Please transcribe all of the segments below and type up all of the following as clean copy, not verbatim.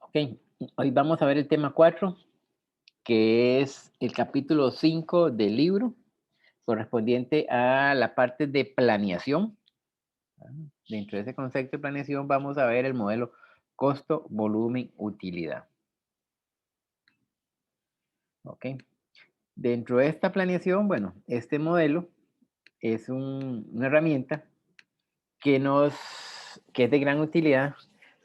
Ok, hoy vamos a ver el tema 4, que es el capítulo 5 del libro, correspondiente a la parte de planeación. Ah, Dentro de ese concepto de planeación vamos a ver el modelo costo, volumen, utilidad. Ok, dentro de esta planeación, bueno, este modelo es una herramienta que que es de gran utilidad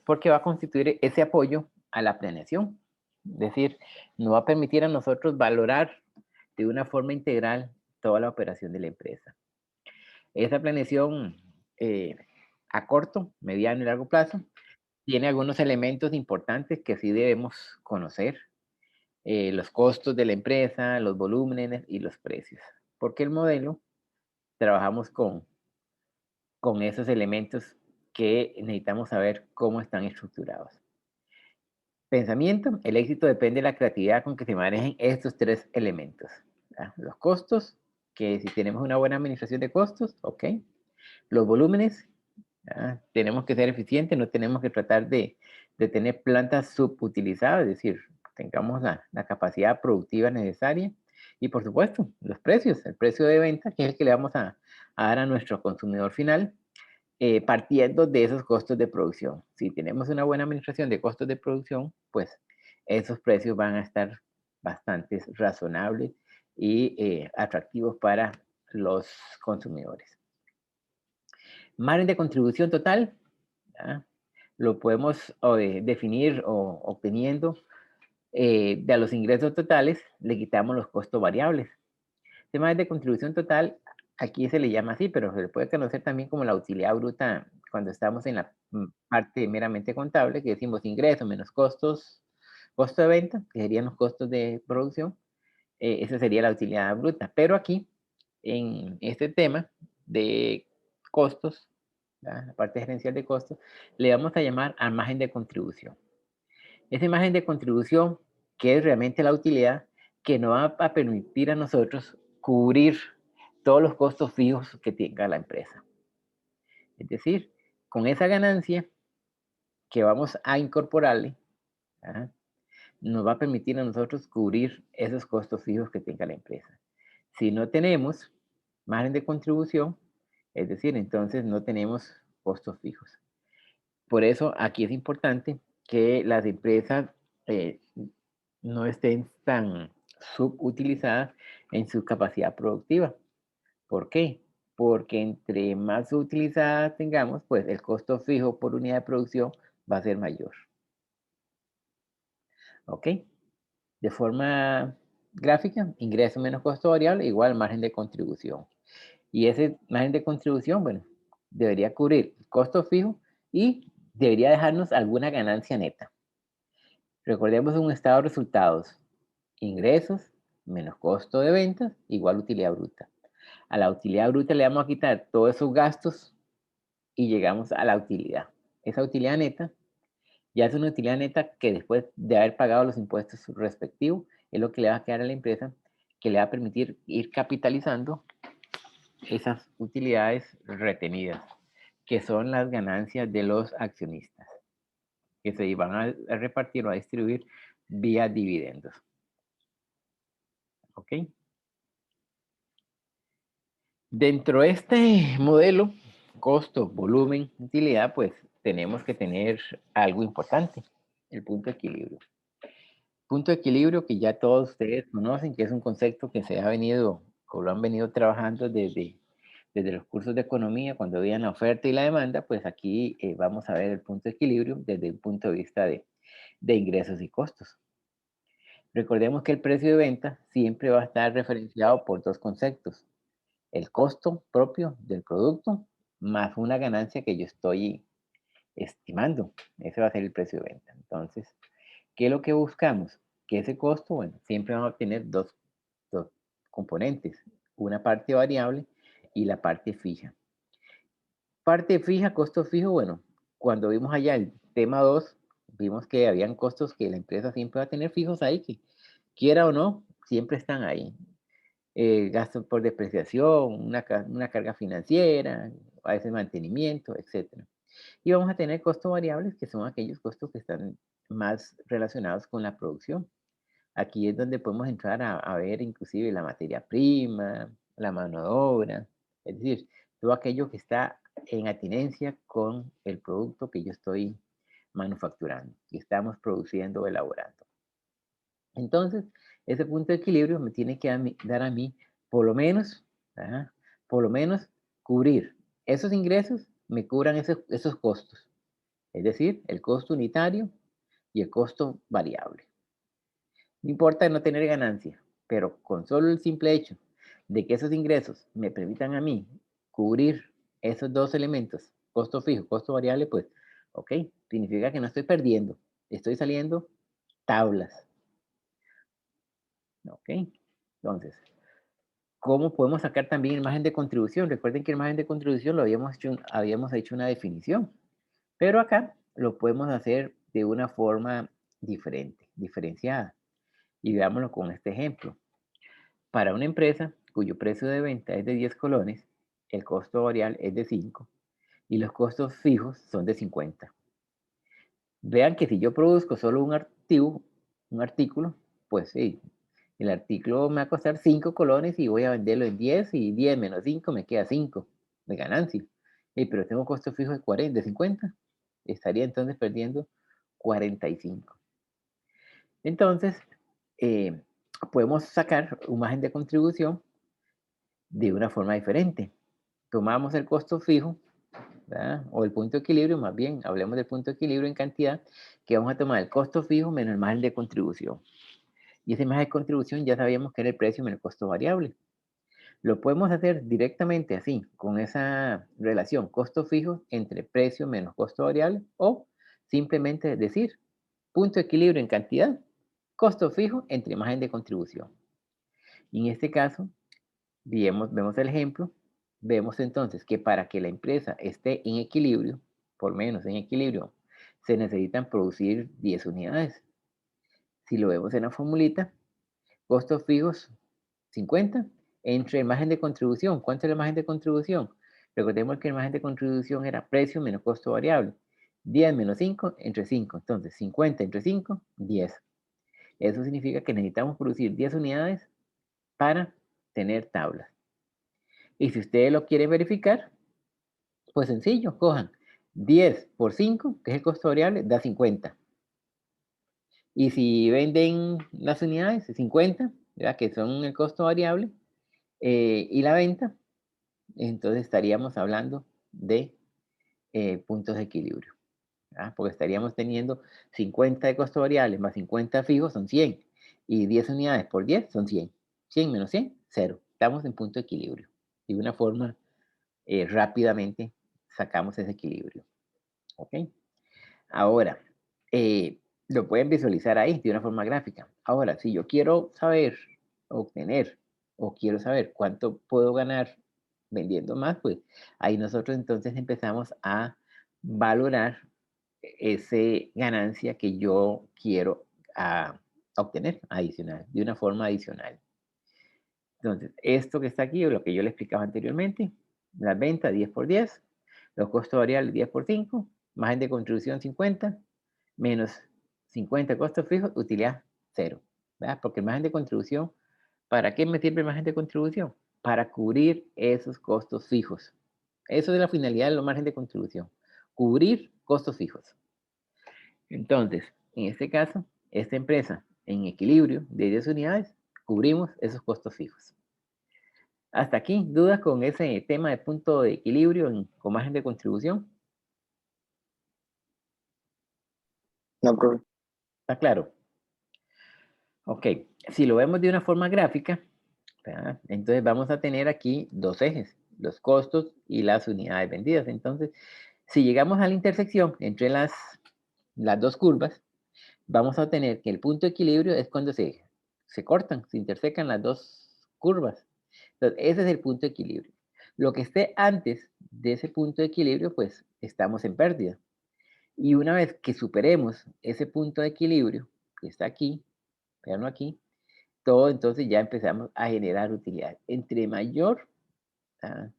porque va a constituir ese apoyo a la planeación. Es decir, nos va a permitir a nosotros valorar de una forma integral toda la operación de la empresa. Esa planeación eh, a corto, mediano y largo plazo tiene algunos elementos importantes que sí debemos conocer: los costos de la empresa, los volúmenes y los precios. Porque el modelo trabajamos con esos elementos que necesitamos saber cómo están estructurados. Pensamiento: el éxito depende de la creatividad con que se manejen estos tres elementos. Los costos, que si tenemos una buena administración de costos, ok. Los volúmenes, tenemos que ser eficientes, no tenemos que tratar de tener plantas subutilizadas, es decir, tengamos la capacidad productiva necesaria. Y por supuesto, los precios, el precio de venta, que es el que le vamos a dar a nuestro consumidor final, partiendo de esos costos de producción. Si tenemos una buena administración de costos de producción, pues esos precios van a estar bastante razonables y atractivos para los consumidores. Margen de contribución total, ¿ah? Lo podemos definir o obteniendo de los ingresos totales, le quitamos los costos variables. Tema de contribución total, aquí se le llama así, pero se le puede conocer también como la utilidad bruta cuando estamos en la parte meramente contable, que decimos ingresos menos costos, costo de venta, que serían los costos de producción. Esa sería la utilidad bruta. Pero aquí, en este tema de costos, la parte gerencial de costos, le vamos a llamar al margen de contribución. Ese margen de contribución, que es realmente la utilidad que nos va a permitir a nosotros cubrir todos los costos fijos que tenga la empresa. Es decir, con esa ganancia que vamos a incorporarle, ¿ah? Nos va a permitir a nosotros cubrir esos costos fijos que tenga la empresa. Si no tenemos margen de contribución, es decir, entonces no tenemos costos fijos. Por eso aquí es importante que las empresas eh, no estén tan subutilizadas en su capacidad productiva. ¿Por qué? Porque entre más utilizadas tengamos, pues el costo fijo por unidad de producción va a ser mayor. ¿Ok? De forma gráfica, ingreso menos costo variable igual margen de contribución. Y ese margen de contribución, bueno, debería cubrir el costo fijo y debería dejarnos alguna ganancia neta. Recordemos un estado de resultados: ingresos menos costo de ventas igual utilidad bruta. A la utilidad bruta le vamos a quitar todos esos gastos y llegamos a la utilidad. Esa utilidad neta ya es una utilidad neta que, después de haber pagado los impuestos respectivos, es lo que le va a quedar a la empresa, que le va a permitir ir capitalizando esas utilidades retenidas, que son las ganancias de los accionistas, que se van a repartir o a distribuir vía dividendos. ¿Ok? Dentro de este modelo, costo, volumen, utilidad, pues tenemos que tener algo importante: el punto de equilibrio. Punto de equilibrio que ya todos ustedes conocen, que es un concepto que se ha venido o lo han venido trabajando desde los cursos de economía, cuando veían la oferta y la demanda. Pues aquí vamos a ver el punto de equilibrio desde el punto de vista de ingresos y costos. Recordemos que el precio de venta siempre va a estar referenciado por dos conceptos: el costo propio del producto más una ganancia que yo estoy estimando. Ese va a ser el precio de venta. Entonces, ¿qué es lo que buscamos? Que ese costo, bueno, siempre vamos a tener dos componentes: una parte variable y la parte fija. Parte fija, costo fijo, bueno, cuando vimos allá el tema 2, vimos que habían costos que la empresa siempre va a tener fijos ahí, que quiera o no, siempre están ahí. Gastos por depreciación, una carga financiera, a veces mantenimiento, etcétera. Y vamos a tener costos variables, que son aquellos costos que están más relacionados con la producción. Aquí es donde podemos entrar a ver inclusive la materia prima, la mano de obra, es decir, todo aquello que está en atinencia con el producto que yo estoy manufacturando, que estamos produciendo o elaborando. Entonces, ese punto de equilibrio me tiene que dar a mí, por lo menos, ajá, por lo menos cubrir esos ingresos, me cubran esos costos, es decir, el costo unitario y el costo variable. No importa no tener ganancia, pero con solo el simple hecho de que esos ingresos me permitan a mí cubrir esos dos elementos, costo fijo, costo variable, pues, ok, significa que no estoy perdiendo, estoy saliendo tablas, ok. Entonces, ¿cómo podemos sacar también el margen de contribución? Recuerden que el margen de contribución lo habíamos hecho una definición, pero acá lo podemos hacer de una forma diferente, diferenciada. Y veámoslo con este ejemplo. Para una empresa cuyo precio de venta es de 10 colones, el costo variable es de 5 y los costos fijos son de 50. Vean que si yo produzco solo un artículo, pues sí, el artículo me va a costar 5 colones y voy a venderlo en 10 y 10 menos 5 me queda 5 de ganancia. Pero tengo costo fijo de 40, de 50. Estaría entonces perdiendo 45. Entonces, eh, podemos sacar un margen de contribución de una forma diferente. Tomamos el costo fijo, ¿verdad? O el punto de equilibrio, más bien, hablemos del punto de equilibrio en cantidad, que vamos a tomar el costo fijo menos el margen de contribución. Y ese margen de contribución ya sabíamos que era el precio menos el costo variable. Lo podemos hacer directamente así, con esa relación costo fijo entre precio menos costo variable, o simplemente decir punto de equilibrio en cantidad, costo fijo entre margen de contribución. Y en este caso, vemos el ejemplo, vemos entonces que para que la empresa esté en equilibrio, por menos en equilibrio, se necesitan producir 10 unidades. Si lo vemos en la formulita, costos fijos 50 entre el margen de contribución. ¿Cuánto es el margen de contribución? Recordemos que el margen de contribución era precio menos costo variable. 10 menos 5 entre 5. Entonces, 50 entre 5, 10. Eso significa que necesitamos producir 10 unidades para tener tablas. Y si ustedes lo quieren verificar, pues sencillo, cojan 10 por 5, que es el costo variable, da 50. Y si venden las unidades, 50, ¿verdad? Que son el costo variable, y la venta, entonces estaríamos hablando de puntos de equilibrio, ¿verdad? Porque estaríamos teniendo 50 de costo variable más 50 fijos son 100. Y 10 unidades por 10 son 100. 100 menos 100, 0. Estamos en punto de equilibrio. Y de una forma rápidamente sacamos ese equilibrio. ¿Ok? Ahora, eh, lo pueden visualizar ahí de una forma gráfica. Ahora, si yo quiero saber, obtener, o quiero saber cuánto puedo ganar vendiendo más, pues ahí nosotros entonces empezamos a valorar esa ganancia que yo quiero obtener adicional, de una forma adicional. Entonces, esto que está aquí, o lo que yo le explicaba anteriormente, las ventas 10 por 10, los costos variables 10 por 5, margen de contribución 50, menos 50 costos fijos, utilidad 0. ¿Verdad? Porque el margen de contribución, ¿para qué me sirve el margen de contribución? Para cubrir esos costos fijos. Eso es la finalidad de los margen de contribución. Cubrir costos fijos. Entonces, en este caso, esta empresa en equilibrio de 10 unidades, cubrimos esos costos fijos. Hasta aquí, ¿dudas con ese tema de punto de equilibrio con margen de contribución? No, profe. ¿Está claro? Ok, si lo vemos de una forma gráfica, ¿verdad? Entonces vamos a tener aquí dos ejes, los costos y las unidades vendidas. Entonces, si llegamos a la intersección entre las dos curvas, vamos a tener que el punto de equilibrio es cuando se cortan, se intersecan las dos curvas. Entonces, ese es el punto de equilibrio. Lo que esté antes de ese punto de equilibrio, pues estamos en pérdida. Y una vez que superemos ese punto de equilibrio, que está aquí, veanlo aquí, todo entonces ya empezamos a generar utilidad. Entre mayor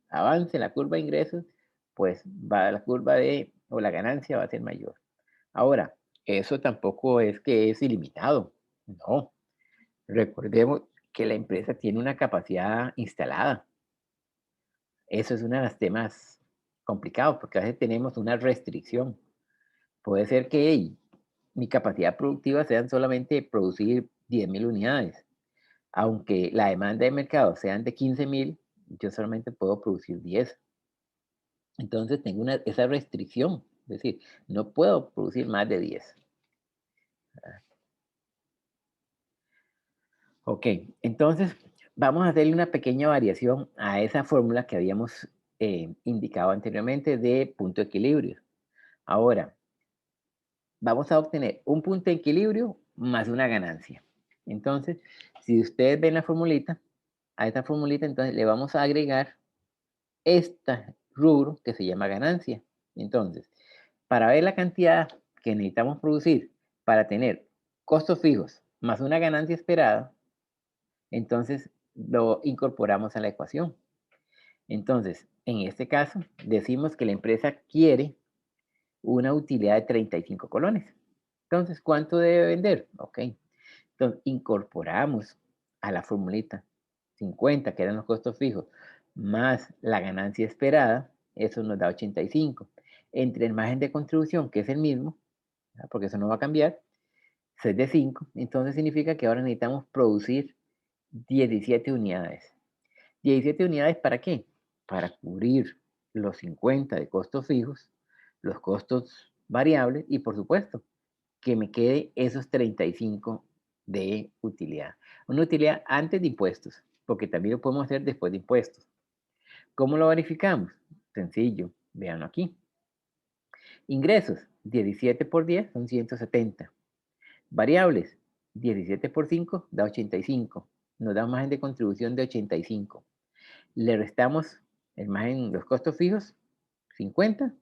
avance la curva de ingresos, pues va la curva de o la ganancia va a ser mayor. Ahora, eso tampoco es que es ilimitado. No. Recordemos que la empresa tiene una capacidad instalada. Eso es uno de los temas complicados porque a veces tenemos una restricción. Puede ser que mi capacidad productiva sean solamente producir 10.000 unidades. Aunque la demanda de mercado sean de 15.000, yo solamente puedo producir 10. Entonces tengo esa restricción. Es decir, no puedo producir más de 10. Ok, entonces vamos a hacerle una pequeña variación a esa fórmula que habíamos indicado anteriormente de punto de equilibrio. Ahora, vamos a obtener un punto de equilibrio más una ganancia. Entonces, si ustedes ven la formulita, a esta formulita entonces le vamos a agregar esta rubro que se llama ganancia. Entonces, para ver la cantidad que necesitamos producir para tener costos fijos más una ganancia esperada, entonces lo incorporamos a la ecuación. Entonces, en este caso, decimos que la empresa quiere una utilidad de 35 colones. Entonces, ¿cuánto debe vender? Ok. Entonces, incorporamos a la formulita 50, que eran los costos fijos, más la ganancia esperada, eso nos da 85. Entre el margen de contribución, que es el mismo, porque eso no va a cambiar, 6 de 5, entonces significa que ahora necesitamos producir 17 unidades. ¿17 unidades para qué? Para cubrir los 50 de costos fijos, los costos variables y por supuesto que me quede esos 35 de utilidad. Una utilidad antes de impuestos, porque también lo podemos hacer después de impuestos. ¿Cómo lo verificamos? Sencillo, véanlo aquí. Ingresos, 17 por 10 son 170. Variables, 17 por 5 da 85. Nos da un margen de contribución de 85. Le restamos el margen, los costos fijos, 50,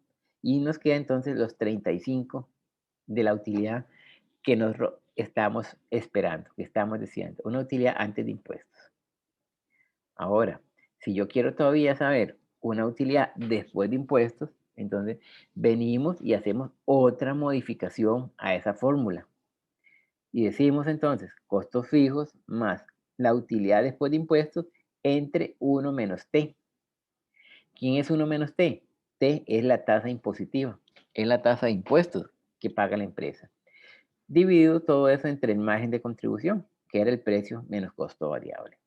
y nos queda entonces los 35 de la utilidad que nos estamos esperando, que estamos diciendo, una utilidad antes de impuestos. Ahora, si yo quiero todavía saber una utilidad después de impuestos, entonces venimos y hacemos otra modificación a esa fórmula. Y decimos entonces costos fijos más la utilidad después de impuestos entre 1 menos T. ¿Quién es 1 menos T? T es la tasa impositiva, es la tasa de impuestos que paga la empresa. Dividido todo eso entre el margen de contribución, que era el precio menos costo variable.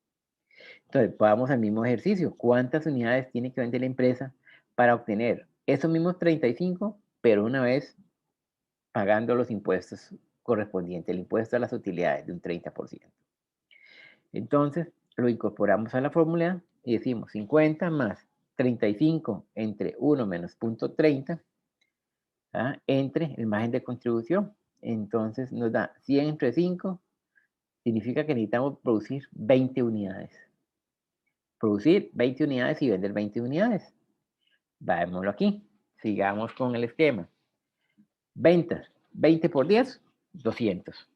Entonces, vamos al mismo ejercicio. ¿Cuántas unidades tiene que vender la empresa para obtener esos mismos 35, pero una vez pagando los impuestos correspondientes, el impuesto a las utilidades de un 30%? Entonces, lo incorporamos a la fórmula y decimos 50 más 35 entre 1 menos 0.30 entre el margen de contribución. Entonces nos da 100 entre 5, significa que necesitamos producir 20 unidades. Producir 20 unidades y vender 20 unidades. Vámonos aquí. Sigamos con el esquema. Ventas, 20 por 10, 200.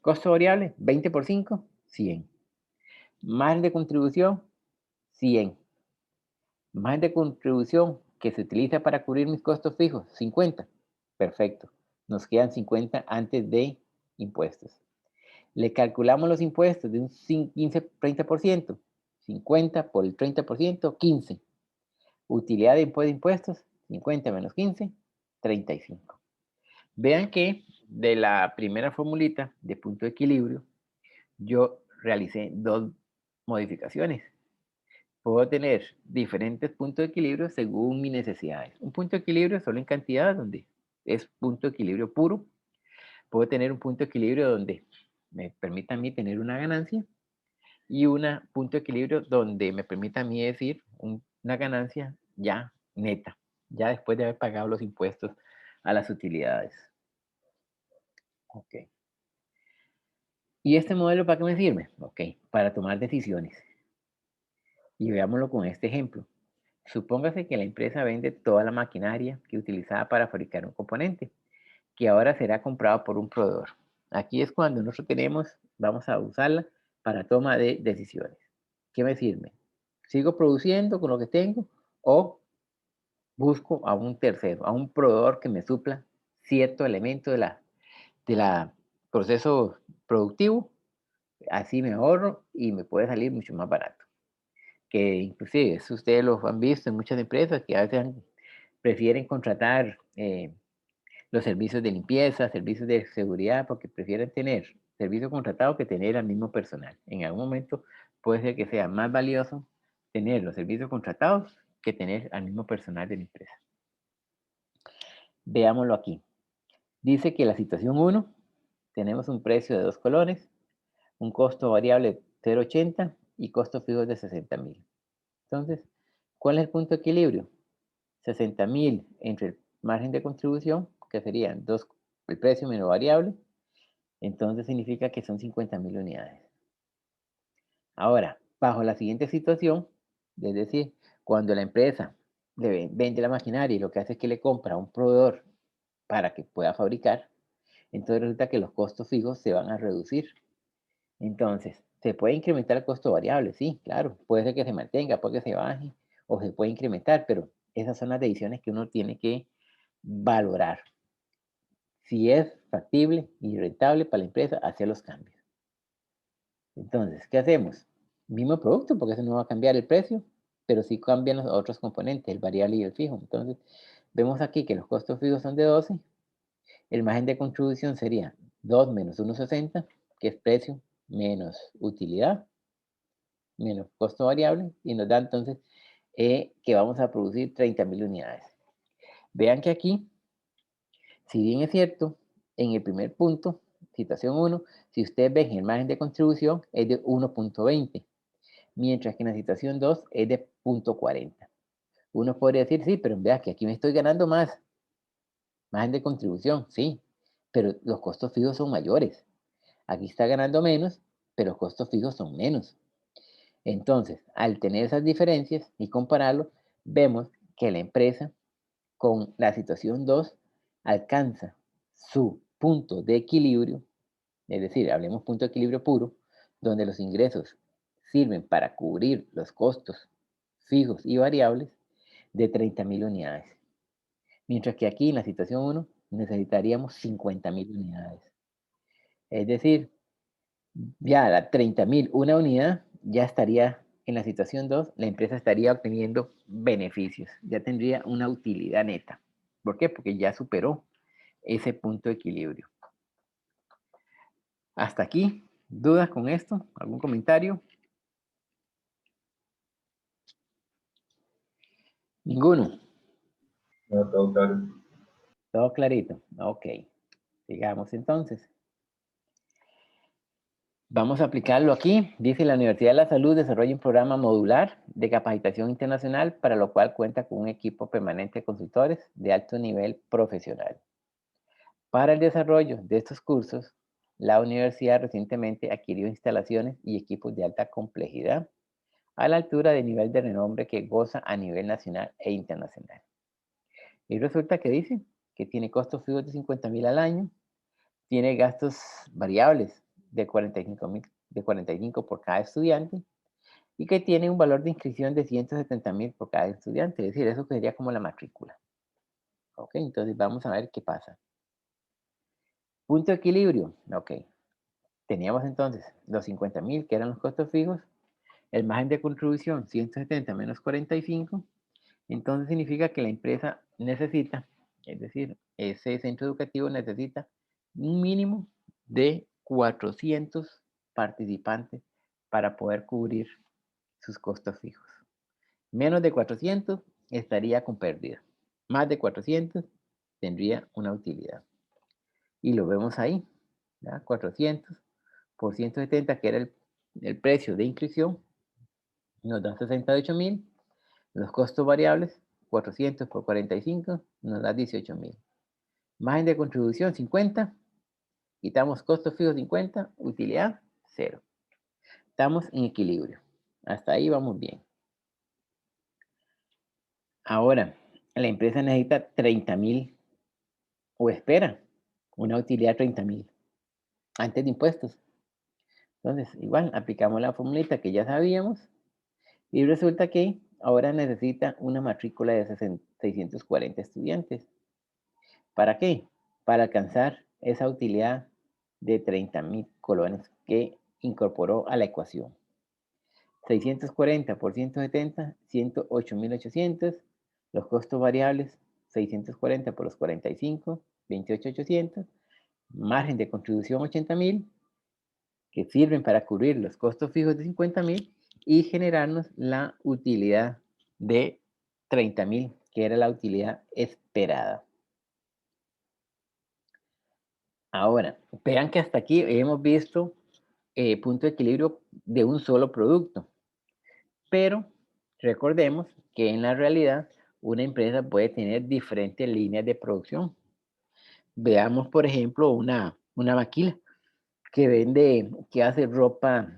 Costo variable, 20 por 5, 100. Margen de contribución, 100. Margen de contribución que se utiliza para cubrir mis costos fijos, 50. Perfecto. Nos quedan 50 antes de impuestos. Le calculamos los impuestos de un 15-30%. 50 por el 30%, 15. Utilidad de impuestos, 50 menos 15, 35. Vean que de la primera formulita de punto de equilibrio, yo realicé dos modificaciones. Puedo tener diferentes puntos de equilibrio según mis necesidades. Un punto de equilibrio solo en cantidad, donde es punto de equilibrio puro. Puedo tener un punto de equilibrio donde me permita a mí tener una ganancia y un punto de equilibrio donde me permita a mí decir una ganancia ya neta, ya después de haber pagado los impuestos a las utilidades. Ok. ¿Y este modelo para qué me sirve? Ok, para tomar decisiones. Y veámoslo con este ejemplo. Supóngase que la empresa vende toda la maquinaria que utilizaba para fabricar un componente, que ahora será comprado por un proveedor. Aquí es cuando nosotros vamos a usarla para toma de decisiones. ¿Qué me sirve? ¿Sigo produciendo con lo que tengo o busco a un tercero, a un proveedor que me supla cierto elemento de la proceso productivo, así me ahorro y me puede salir mucho más barato. Que inclusive, eso ustedes lo han visto en muchas empresas que a veces prefieren contratar los servicios de limpieza, servicios de seguridad, porque prefieren tener servicio contratado que tener al mismo personal. En algún momento puede ser que sea más valioso tener los servicios contratados que tener al mismo personal de la empresa. Veámoslo aquí. Dice que la situación 1, tenemos un precio de 2 colones, un costo variable de 0,80 y costos fijos de 60,000. Entonces, ¿cuál es el punto de equilibrio? 60,000 entre el margen de contribución, que serían el precio menos variable, entonces significa que son 50,000 unidades. Ahora, bajo la siguiente situación, es decir, cuando la empresa le vende la maquinaria y lo que hace es que le compra a un proveedor para que pueda fabricar, entonces resulta que los costos fijos se van a reducir. Entonces, ¿se puede incrementar el costo variable? Sí, claro. Puede ser que se mantenga, puede que se baje o se puede incrementar, pero esas son las decisiones que uno tiene que valorar. Si es factible y rentable para la empresa hacer los cambios. Entonces, ¿qué hacemos? Mismo producto, porque eso no va a cambiar el precio, pero sí cambian los otros componentes, el variable y el fijo. Entonces, vemos aquí que los costos fijos son de 12, el margen de contribución sería 2 menos 1,60, que es precio menos utilidad, menos costo variable, y nos da entonces que vamos a producir 30,000 unidades. Vean que aquí, si bien es cierto, en el primer punto, situación 1, si ustedes ven el margen de contribución es de 1,20, mientras que en la situación 2 es de 0,40. Uno podría decir, sí, pero vea que aquí me estoy ganando más, margen de contribución, sí, pero los costos fijos son mayores. Aquí está ganando menos, pero los costos fijos son menos. Entonces, al tener esas diferencias y compararlo, vemos que la empresa con la situación 2 alcanza su punto de equilibrio, es decir, hablemos punto de equilibrio puro, donde los ingresos sirven para cubrir los costos fijos y variables de 30,000 unidades. Mientras que aquí en la situación 1 necesitaríamos 50,000 unidades. Es decir, ya la 30,000, una unidad, ya estaría en la situación 2, la empresa estaría obteniendo beneficios, ya tendría una utilidad neta. ¿Por qué? Porque ya superó ese punto de equilibrio. Hasta aquí, ¿dudas con esto? ¿Algún comentario? Ninguno. No, todo claro. Todo clarito. Ok. Sigamos entonces. Vamos a aplicarlo aquí. Dice la Universidad de la Salud desarrolla un programa modular de capacitación internacional para lo cual cuenta con un equipo permanente de consultores de alto nivel profesional. Para el desarrollo de estos cursos, la universidad recientemente adquirió instalaciones y equipos de alta complejidad a la altura del nivel de renombre que goza a nivel nacional e internacional. Y resulta que dice que tiene costos fijos de 50,000 al año, tiene gastos variables de 45,000, de 45 por cada estudiante, y que tiene un valor de inscripción de 170,000 por cada estudiante, es decir, eso sería como la matrícula. Ok, entonces vamos a ver qué pasa. Punto de equilibrio, ok. Teníamos entonces los 50,000 que eran los costos fijos, el margen de contribución 170 menos 45, entonces significa que la empresa necesita, es decir, ese centro educativo necesita un mínimo de 400 participantes para poder cubrir sus costos fijos. Menos de 400 estaría con pérdida. Más de 400 tendría una utilidad. Y lo vemos ahí, ¿ya? 400 por 170, que era el precio de inscripción, nos da 68,000. Los costos variables, 400 por 45, nos da 18,000. Margen de contribución, 50. Quitamos costos fijos, 50. Utilidad, 0. Estamos en equilibrio. Hasta ahí vamos bien. Ahora, la empresa necesita 30,000 o espera una utilidad de 30,000 antes de impuestos. Entonces, igual, aplicamos la formulita que ya sabíamos y resulta que ahora necesita una matrícula de 640 estudiantes. ¿Para qué? Para alcanzar esa utilidad de 30.000 colones que incorporó a la ecuación. 640 por 170, 108.800. Los costos variables, 640 por los 45, 28.800. Margen de contribución 80.000, que sirven para cubrir los costos fijos de 50.000 y generarnos la utilidad de 30.000, que era la utilidad esperada. Ahora, vean que hasta aquí hemos visto punto de equilibrio de un solo producto. Pero recordemos que en la realidad una empresa puede tener diferentes líneas de producción. Veamos, por ejemplo, una maquila que hace ropa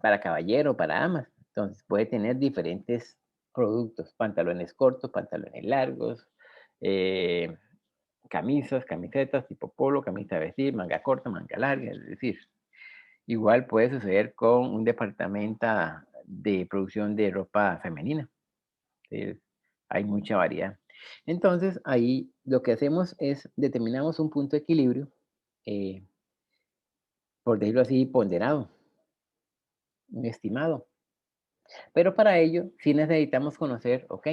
para caballero, para damas. Entonces puede tener diferentes productos, pantalones cortos, pantalones largos, eh, camisas, camisetas tipo polo, camisa de vestir, manga corta, manga larga, es decir, igual puede suceder con un departamento de producción de ropa femenina. Hay mucha variedad. Entonces, ahí lo que hacemos es determinamos un punto de equilibrio, eh, por decirlo así, ponderado, un estimado. Pero para ello sí necesitamos conocer, ok,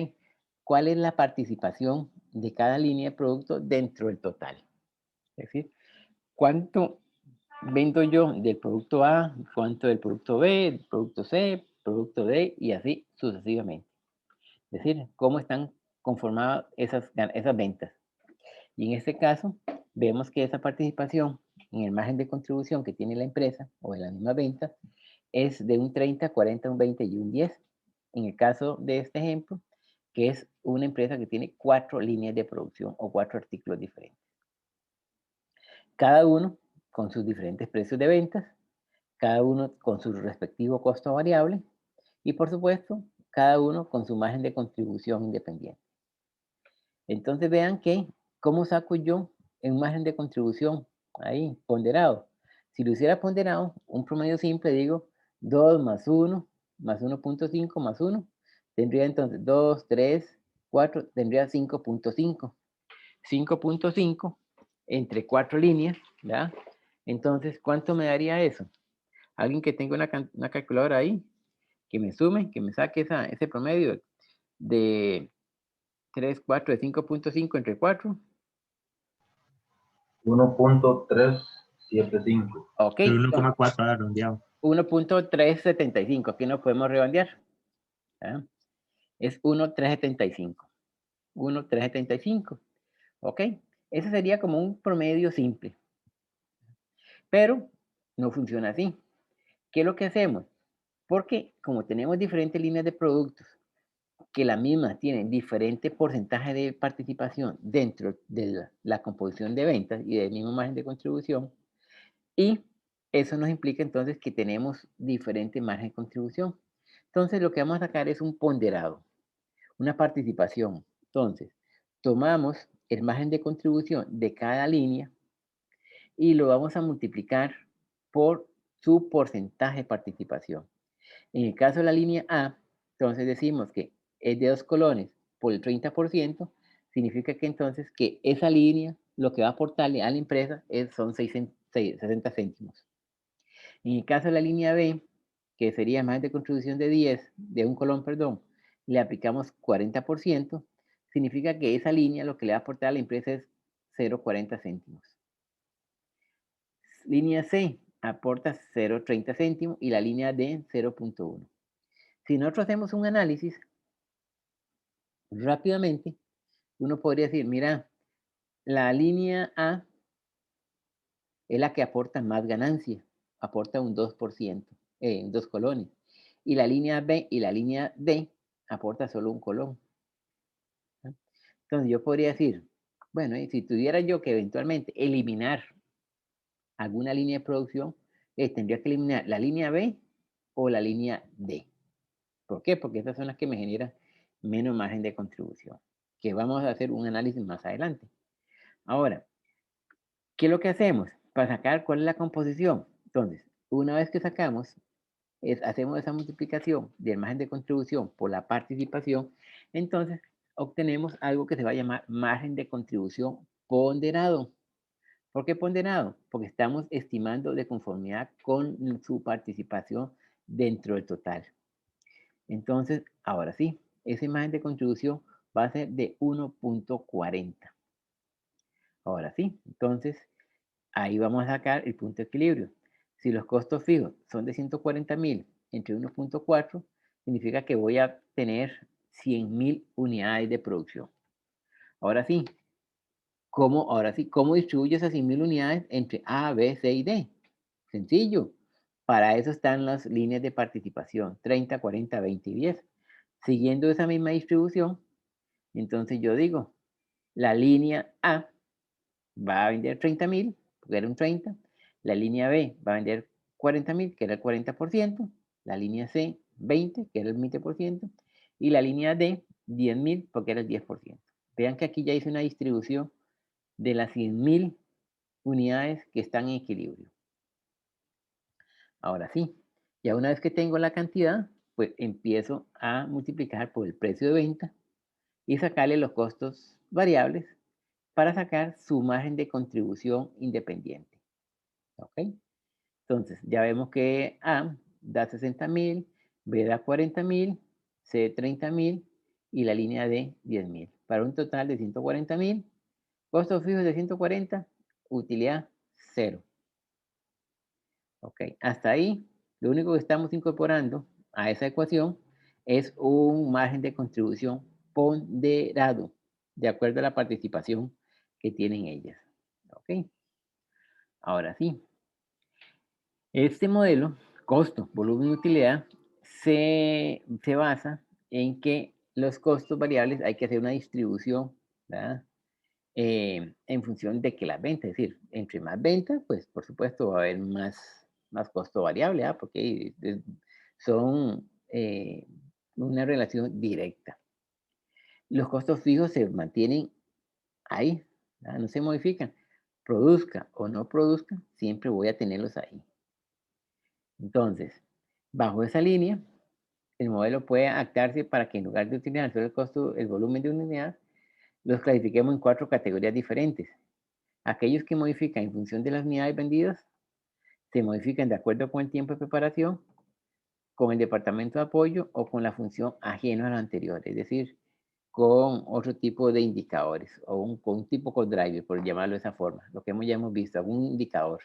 cuál es la participación de cada línea de producto dentro del total. Es decir, cuánto vendo yo del producto A, cuánto del producto B, del producto C, producto D y así sucesivamente. Es decir, cómo están conformadas esas ventas. Y en este caso, vemos que esa participación en el margen de contribución que tiene la empresa o en la misma venta es de un 30, 40, un 20 y un 10. En el caso de este ejemplo, que es una empresa que tiene 4 líneas de producción o 4 artículos diferentes. Cada uno con sus diferentes precios de ventas, cada uno con su respectivo costo variable y por supuesto, cada uno con su margen de contribución independiente. Entonces vean que, ¿cómo saco yo un margen de contribución ahí, ponderado? Si lo hiciera ponderado, un promedio simple, digo 2 más 1, más 1.5 más 1, tendría entonces 2, 3, 4, tendría 5.5. 5.5 entre 4 líneas, ¿ya? Entonces, ¿cuánto me daría eso? Alguien que tenga una calculadora ahí, que me sume, que me saque ese promedio de 3, 4, de 5.5 entre 4. 1.375. Ok, El 1,4 redondeado. 1.375. Aquí no podemos redondear. ¿Ah? Es 1.375. 1.375. Ok, ese sería como un promedio simple. Pero no funciona así. ¿Qué es lo que hacemos? Porque como tenemos diferentes líneas de productos, que las mismas tienen diferente porcentaje de participación dentro de la composición de ventas y del mismo margen de contribución, y eso nos implica entonces que tenemos diferente margen de contribución. Entonces lo que vamos a sacar es un ponderado, una participación. Entonces, tomamos el margen de contribución de cada línea y lo vamos a multiplicar por su porcentaje de participación. En el caso de la línea A, entonces decimos que es de 2 colones por el 30%, significa que entonces que esa línea lo que va a aportarle a la empresa son 60 céntimos. En el caso de la línea B, que sería más de contribución de 10, de un colón, perdón, le aplicamos 40%, significa que esa línea lo que le va a aportar a la empresa es 0,40 céntimos. Línea C aporta 0,30 céntimos y la línea D 0,1. Si nosotros hacemos un análisis rápidamente, uno podría decir, mira, la línea A es la que aporta más ganancia, aporta un 2%, 2 colones. Y la línea B y la línea D aporta solo un colón. ¿No? Entonces yo podría decir, bueno, si tuviera yo que eventualmente eliminar alguna línea de producción, tendría que eliminar la línea B o la línea D. ¿Por qué? Porque esas son las que me generan menos margen de contribución, que vamos a hacer un análisis más adelante. Ahora, ¿qué es lo que hacemos para sacar cuál es la composición? Entonces, una vez que sacamos hacemos esa multiplicación del margen de contribución por la participación, entonces obtenemos algo que se va a llamar margen de contribución ponderado. ¿Por qué ponderado? Porque estamos estimando de conformidad con su participación dentro del total. Entonces, ahora sí, ese margen de contribución va a ser de 1.40. Ahora sí, entonces ahí vamos a sacar el punto de equilibrio. Si los costos fijos son de 140.000 entre 1.4, significa que voy a tener 100.000 unidades de producción. Ahora sí, ¿cómo distribuyo esas 100.000 unidades entre A, B, C y D? Sencillo. Para eso están las líneas de participación, 30, 40, 20 y 10. Siguiendo esa misma distribución, entonces yo digo, la línea A va a vender 30.000, porque era un 30. La línea B va a vender 40.000, que era el 40%. La línea C, 20, que era el 20%. Y la línea D, 10.000, porque era el 10%. Vean que aquí ya hice una distribución de las 100.000 unidades que están en equilibrio. Ahora sí, ya una vez que tengo la cantidad, pues empiezo a multiplicar por el precio de venta y sacarle los costos variables para sacar su margen de contribución independiente. ¿Ok? Entonces, ya vemos que A da 60.000, B da 40.000, C 30.000 y la línea D 10.000. Para un total de 140.000, costos fijos de 140, utilidad 0. ¿Ok? Hasta ahí, lo único que estamos incorporando a esa ecuación es un margen de contribución ponderado, de acuerdo a la participación que tienen ellas. ¿Ok? Ahora sí, este modelo, costo, volumen y utilidad, se basa en que los costos variables hay que hacer una distribución, ¿verdad? En función de que las ventas, es decir, entre más ventas, pues por supuesto va a haber más costo variable, ¿verdad? Porque son una relación directa. Los costos fijos se mantienen ahí, ¿verdad? No se modifican. Produzca o no produzca, siempre voy a tenerlos ahí. Entonces, bajo esa línea, el modelo puede adaptarse para que en lugar de utilizar solo el costo, el volumen de una unidad, los clasifiquemos en 4 categorías diferentes. Aquellos que modifican en función de las unidades vendidas, se modifican de acuerdo con el tiempo de preparación, con el departamento de apoyo o con la función ajeno a la anterior, es decir, con otro tipo de indicadores o con un tipo co-driver, por llamarlo de esa forma, lo que ya hemos visto, algún indicador.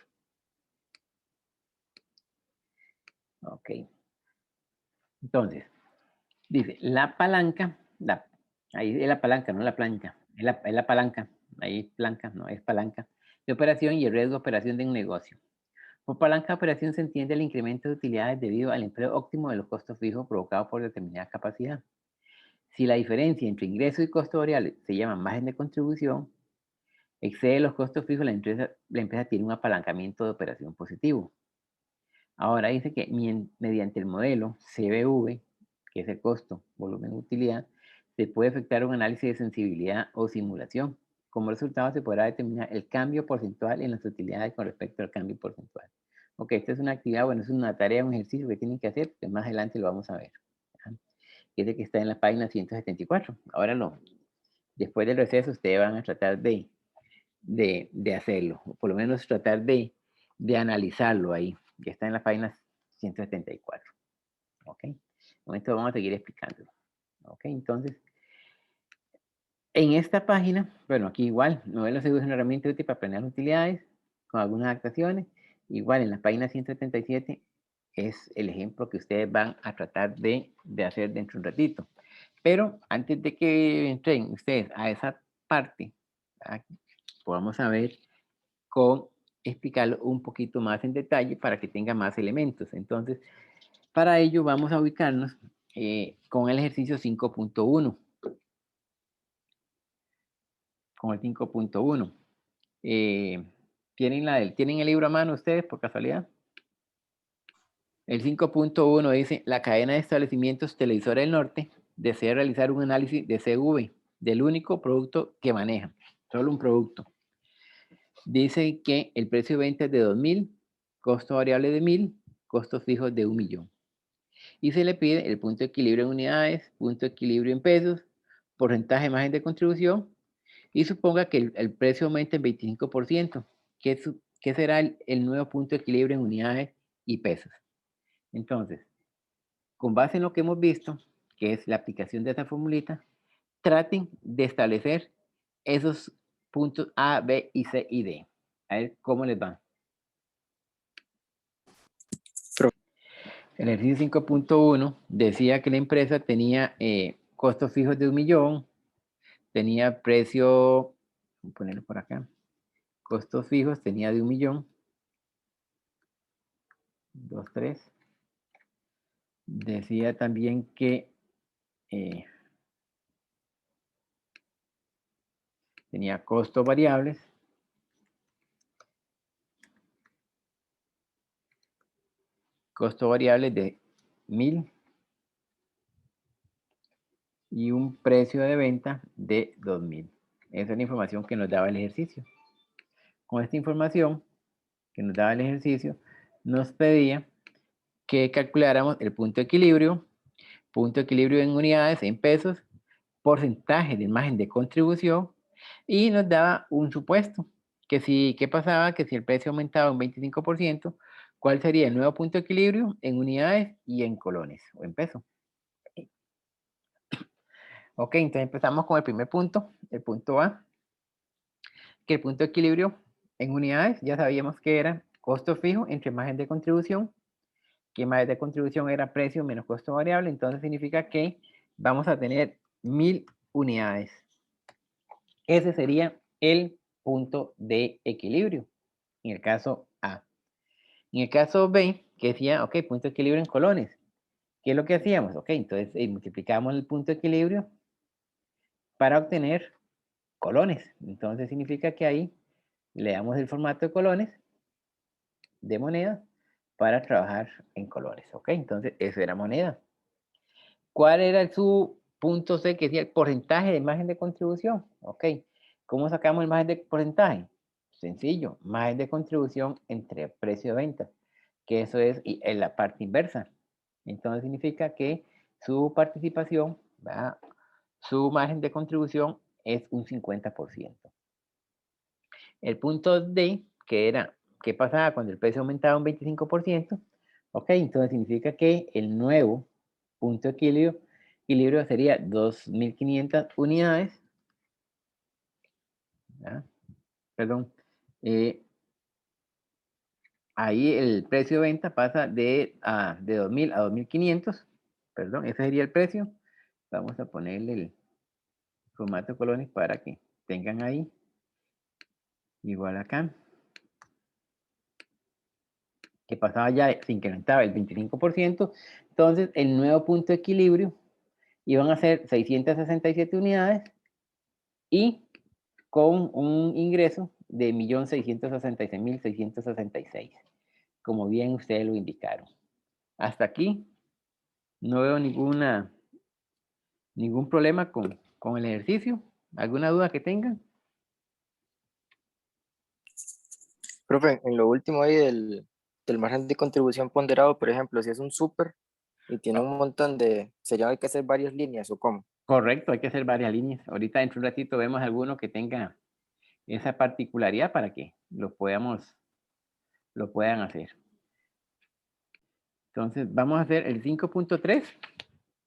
Ok. Entonces, dice, la palanca, ahí es la palanca, no la plancha, es la palanca, ahí es palanca, no es palanca, de operación y el riesgo de operación de un negocio. Por palanca de operación se entiende el incremento de utilidades debido al empleo óptimo de los costos fijos provocado por determinada capacidad. Si la diferencia entre ingreso y costo variable se llama margen de contribución, excede los costos fijos, la empresa tiene un apalancamiento de operación positivo. Ahora dice que mediante el modelo CBV, que es el costo, volumen, utilidad, se puede efectuar un análisis de sensibilidad o simulación. Como resultado se podrá determinar el cambio porcentual en las utilidades con respecto al cambio porcentual. Ok, esta es una actividad, bueno, es una tarea, un ejercicio que tienen que hacer, que más adelante lo vamos a ver. Ese que está en la página 174. Ahora después del receso ustedes van a tratar de hacerlo, o por lo menos tratar de analizarlo ahí, que está en la página 174. ¿Ok? En momento vamos a seguir explicándolo. ¿Ok? Entonces, en esta página, bueno, aquí igual, modelo seguro es una herramienta útil para planear utilidades con algunas adaptaciones. Igual en la página 177 es el ejemplo que ustedes van a tratar de hacer dentro de un ratito. Pero antes de que entren ustedes a esa parte, vamos a ver con explicarlo un poquito más en detalle para que tenga más elementos. Entonces, para ello vamos a ubicarnos con el ejercicio 5.1. Con el 5.1. ¿Tienen el libro a mano ustedes por casualidad? El 5.1 dice, la cadena de establecimientos Televisora del Norte desea realizar un análisis de CV del único producto que maneja, solo un producto. Dice que el precio de venta es de 2.000, costo variable de 1.000, costos fijos de 1.000.000. Y se le pide el punto de equilibrio en unidades, punto de equilibrio en pesos, porcentaje de margen de contribución, y suponga que el precio aumenta en 25%. ¿Qué será el nuevo punto de equilibrio en unidades y pesos? Entonces, con base en lo que hemos visto, que es la aplicación de esta formulita, traten de establecer esos puntos A, B, y C y D. A ver cómo les va. El ejercicio 5.1 decía que la empresa tenía costos fijos de 1 millón, tenía precio, voy a ponerlo por acá, costos fijos tenía de 1 millón, 2, 3. Decía también que tenía costos variables, de 1000 y un precio de venta de 2000. Esa es la información que nos daba el ejercicio. Con esta información que nos daba el ejercicio, nos pedía que calculáramos el punto de equilibrio en unidades, en pesos, porcentaje de margen de contribución, y nos daba un supuesto, que si, ¿qué pasaba? Que si el precio aumentaba un 25%, ¿cuál sería el nuevo punto de equilibrio en unidades y en colones o en pesos? Ok, entonces empezamos con el primer punto, el punto A, que el punto de equilibrio en unidades, ya sabíamos que era costo fijo entre margen de contribución, que margen de contribución era precio menos costo variable, entonces significa que vamos a tener 1000 unidades. Ese sería el punto de equilibrio, en el caso A. En el caso B, que decía, ok, punto de equilibrio en colones. ¿Qué es lo que hacíamos? Ok, entonces multiplicamos el punto de equilibrio para obtener colones. Entonces significa que ahí le damos el formato de colones de moneda para trabajar en colores. Ok, entonces eso era moneda. ¿Cuál era su punto C, que decía el porcentaje de margen de contribución? Ok, ¿cómo sacamos el margen de porcentaje? Sencillo, margen de contribución entre precio de venta, que eso es en la parte inversa. Entonces significa que su participación, ¿verdad? Su margen de contribución es un 50%. El punto D, que era, ¿qué pasaba cuando el precio aumentaba un 25%? Ok, entonces significa que el nuevo punto de equilibrio sería 2.500 unidades. ¿Ya? Perdón. Ahí el precio de venta pasa de 2.000 a 2.500. Perdón, ese sería el precio. Vamos a ponerle el formato de colones para que tengan ahí. Igual acá. Que pasaba ya, se incrementaba el 25%. Entonces, el nuevo punto de equilibrio iban a ser 667 unidades y con un ingreso de 1.666.666, como bien ustedes lo indicaron. Hasta aquí no veo ningún problema con el ejercicio. ¿Alguna duda que tengan? Profe, en lo último ahí del margen de contribución ponderado, por ejemplo, si es un súper y tiene un montón de, ¿sería hay que hacer varias líneas o cómo? Correcto, hay que hacer varias líneas. Ahorita dentro de un ratito vemos alguno que tenga esa particularidad para que lo puedan hacer. Entonces, vamos a hacer el 5.3,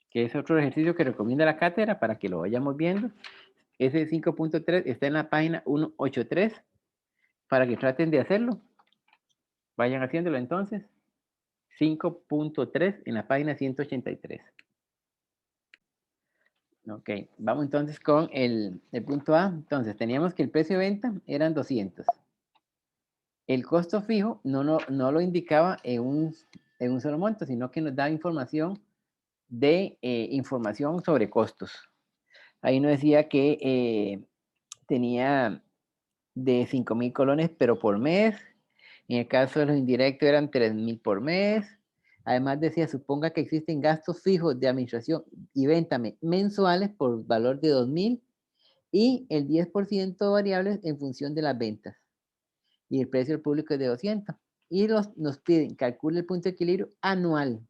que es otro ejercicio que recomienda la cátedra para que lo vayamos viendo. Ese 5.3 está en la página 183 para que traten de hacerlo. Vayan haciéndolo entonces. 5.3 en la página 183. Ok, vamos entonces con el punto A. Entonces, teníamos que el precio de venta eran 200. El costo fijo no lo indicaba en un solo monto, sino que nos daba información información sobre costos. Ahí nos decía que tenía de 5.000 colones, pero por mes. En el caso de los indirectos eran 3.000 por mes. Además decía, suponga que existen gastos fijos de administración y venta mensuales por valor de 2.000 y el 10% variables en función de las ventas. Y el precio del público es de 200. Y nos piden, calcule el punto de equilibrio anual.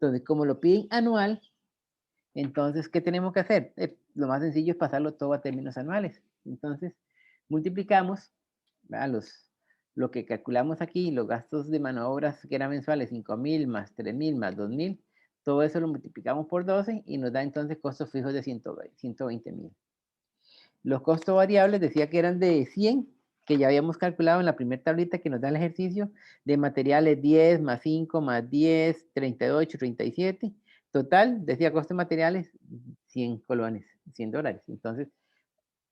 Entonces, como lo piden anual, entonces, ¿qué tenemos que hacer? Lo más sencillo es pasarlo todo a términos anuales. Entonces, multiplicamos, ¿verdad? Lo que calculamos aquí, los gastos de mano de obras que eran mensuales, 5.000 más 3.000 más 2.000, todo eso lo multiplicamos por 12 y nos da entonces costos fijos de 120.000. Los costos variables decía que eran de 100, que ya habíamos calculado en la primera tablita que nos da el ejercicio, de materiales 10 más 5 más 10, 38, 37. Total, decía costo de materiales, 100 colones, $100. Entonces,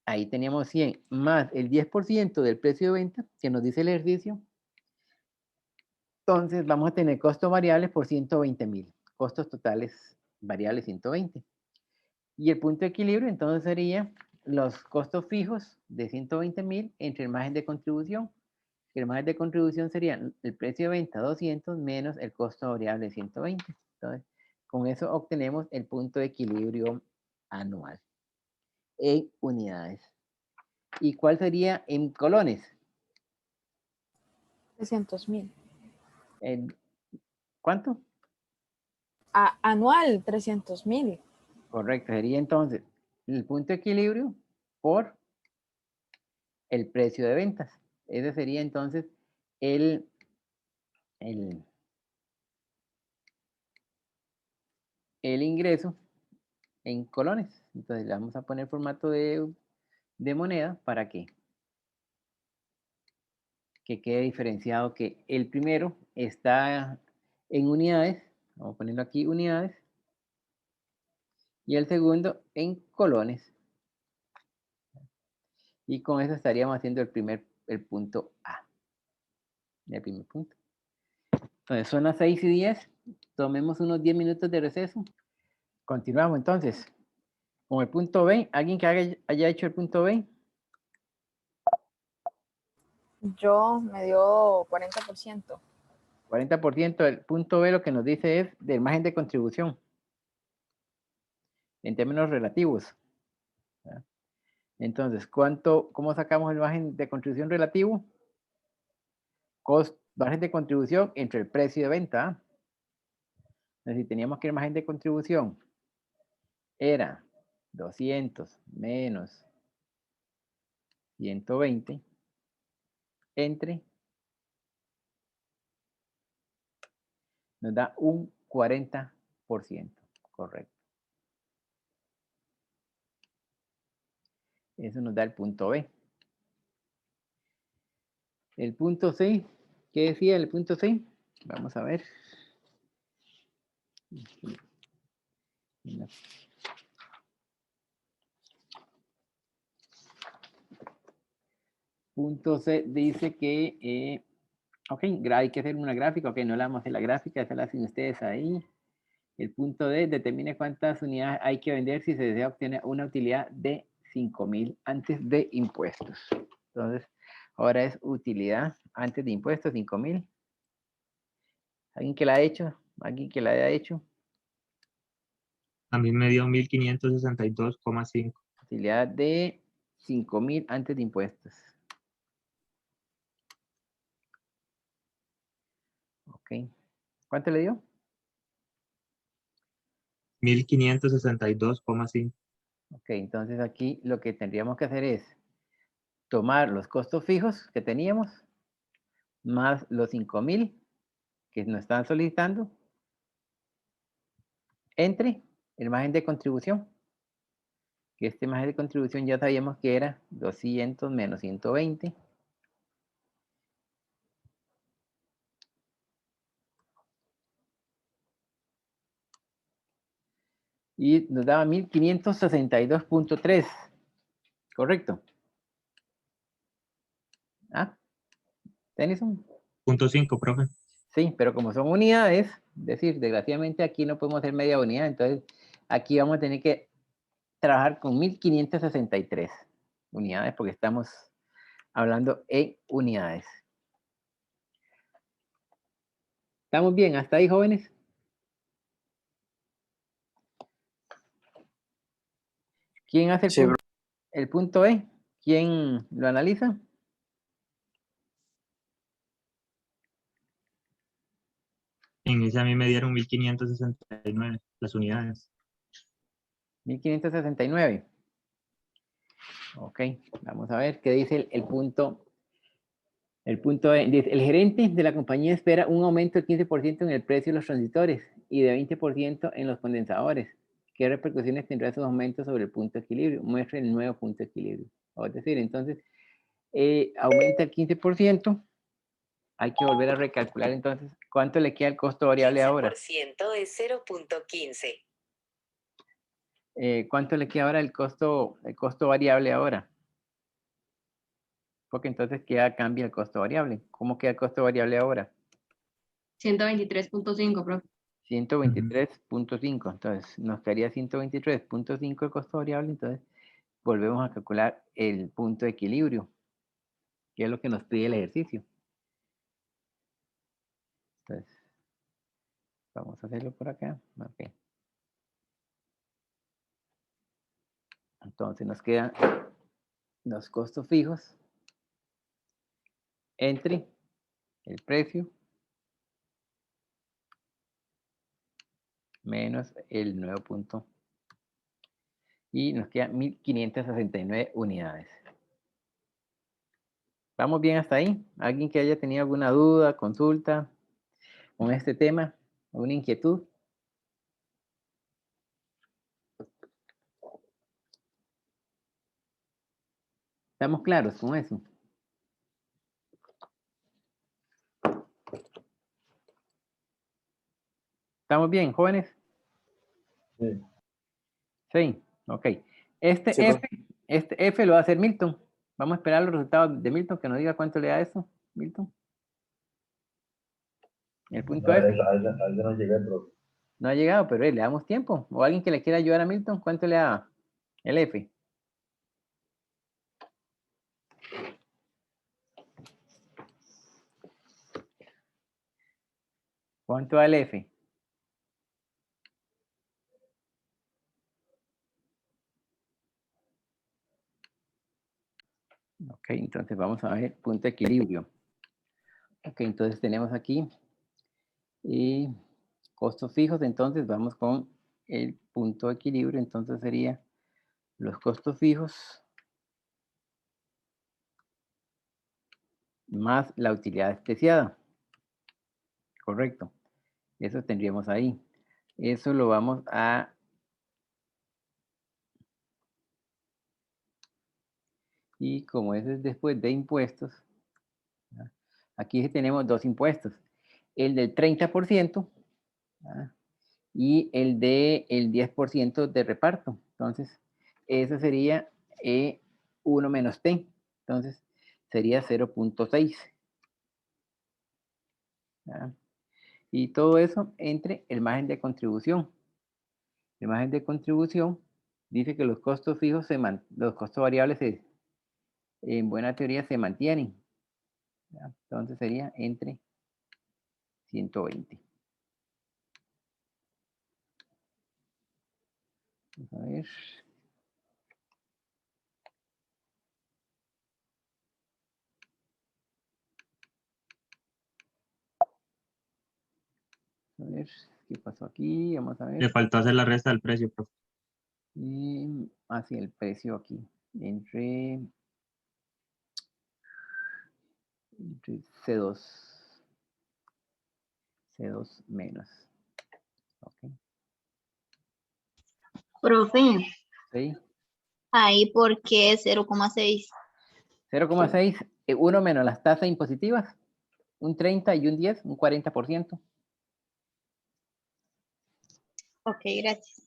ahí teníamos 100 más el 10% del precio de venta, que nos dice el ejercicio. Entonces, vamos a tener costos variables por 120.000. Costos totales variables 120. Y el punto de equilibrio, entonces, sería los costos fijos de 120.000 entre el margen de contribución. El margen de contribución sería el precio de venta 200 menos el costo variable 120. Entonces, con eso obtenemos el punto de equilibrio anual en unidades. ¿Y cuál sería en colones? 300.000. ¿Cuánto? Anual, 300.000. Correcto, sería entonces el punto de equilibrio por el precio de ventas. Ese sería entonces el ingreso en colones. Entonces le vamos a poner formato de moneda para que quede diferenciado que el primero está en unidades. Vamos a ponerlo aquí, unidades. Y el segundo en colones. Y con eso estaríamos haciendo el punto A. El primer punto. Entonces son las 6:10. Tomemos unos 10 minutos de receso. Continuamos entonces con el punto B. ¿Alguien que haya hecho el punto B? Yo me dio 40%. 40% del punto B lo que nos dice es del margen de contribución. En términos relativos. Entonces, ¿cómo sacamos el margen de contribución relativo? Margen de contribución entre el precio de venta. Entonces, si teníamos que el margen de contribución era 200 menos 120 entre, nos da un 40%. Correcto. Eso nos da el punto B. El punto C, ¿qué decía el punto C? Vamos a ver. Punto C dice que, ok, hay que hacer una gráfica, ok, no la vamos a hacer la gráfica, esa la hacen ustedes ahí. El punto D determine cuántas unidades hay que vender si se desea obtener una utilidad de 5.000 antes de impuestos. Entonces, ahora es utilidad antes de impuestos, 5.000. ¿Alguien que la ha hecho? ¿Alguien que la haya hecho? A mí me dio 1.562,5. Utilidad de 5.000 antes de impuestos. Ok. ¿Cuánto le dio? 1.562,5. Ok, entonces aquí lo que tendríamos que hacer es tomar los costos fijos que teníamos, más los 5.000 que nos están solicitando, entre el margen de contribución, que este margen de contribución ya sabíamos que era 200 menos 120. Y nos daba 1.562.3. ¿Correcto? ¿Ah? ¿Tennyson? .5, profe. Sí, pero como son unidades, es decir, desgraciadamente aquí no podemos hacer media unidad, entonces aquí vamos a tener que trabajar con 1.563 unidades porque estamos hablando en unidades. ¿Estamos bien? ¿Hasta ahí, jóvenes? ¿Quién hace el punto E? ¿Quién lo analiza? En ese a mí me dieron 1569 las unidades. 1569. Ok, vamos a ver qué dice el punto. El punto dice, el gerente de la compañía espera un aumento del 15% en el precio de los transistores y de 20% en los condensadores. ¿Qué repercusiones tendrá esos aumentos sobre el punto de equilibrio? Muestre el nuevo punto de equilibrio. Es decir, entonces, aumenta el 15%. Hay que volver a recalcular entonces cuánto le queda el costo variable ahora. 15% es 0.15. ¿Cuánto le queda ahora el costo variable ahora? Porque entonces cambia el costo variable. ¿Cómo queda el costo variable ahora? 123.5, profe. 123.5. Entonces nos quedaría 123.5 el costo variable. Entonces volvemos a calcular el punto de equilibrio, que es lo que nos pide el ejercicio. Entonces, vamos a hacerlo por acá. Okay. Entonces nos quedan los costos fijos entre el precio menos el nuevo punto. Y nos quedan 1569 unidades. ¿Vamos bien hasta ahí? ¿Alguien que haya tenido alguna duda, consulta con este tema? ¿Alguna inquietud? ¿Estamos claros con eso? ¿Estamos bien, jóvenes? Sí. Sí, ok. Este Sí, F lo va a hacer Milton. Vamos a esperar los resultados de Milton, que nos diga cuánto le da eso, Milton. El punto A F esa no llegué, pero no ha llegado, pero le damos tiempo. O alguien que le quiera ayudar a Milton, ¿cuánto le da el F? ¿Cuánto da el F? Ok, entonces vamos a ver punto de equilibrio. Ok, entonces tenemos aquí costos fijos, entonces vamos con el punto de equilibrio, entonces sería los costos fijos más la utilidad despreciada. Correcto. Eso tendríamos ahí. Eso lo vamos a... Y como eso es después de impuestos, ¿verdad? Aquí tenemos dos impuestos. El del 30%, ¿verdad? Y el del 10% de reparto. Entonces, eso sería 1 menos T. Entonces, sería 0.6. Y todo eso entre el margen de contribución. El margen de contribución dice que los costos fijos, los costos variables en buena teoría se mantienen. ¿Ya? Entonces sería entre 120. Vamos a ver. A ver qué pasó aquí. Vamos a ver. Le faltó hacer la resta del precio, profe. Hacia el precio aquí. Entre C2. C2 menos. Ok. Profe, ¿Sí? ahí por qué 0,6. 0,6. 1 menos las tasas impositivas. Un 30 y un 10, un 40%. Ok, gracias.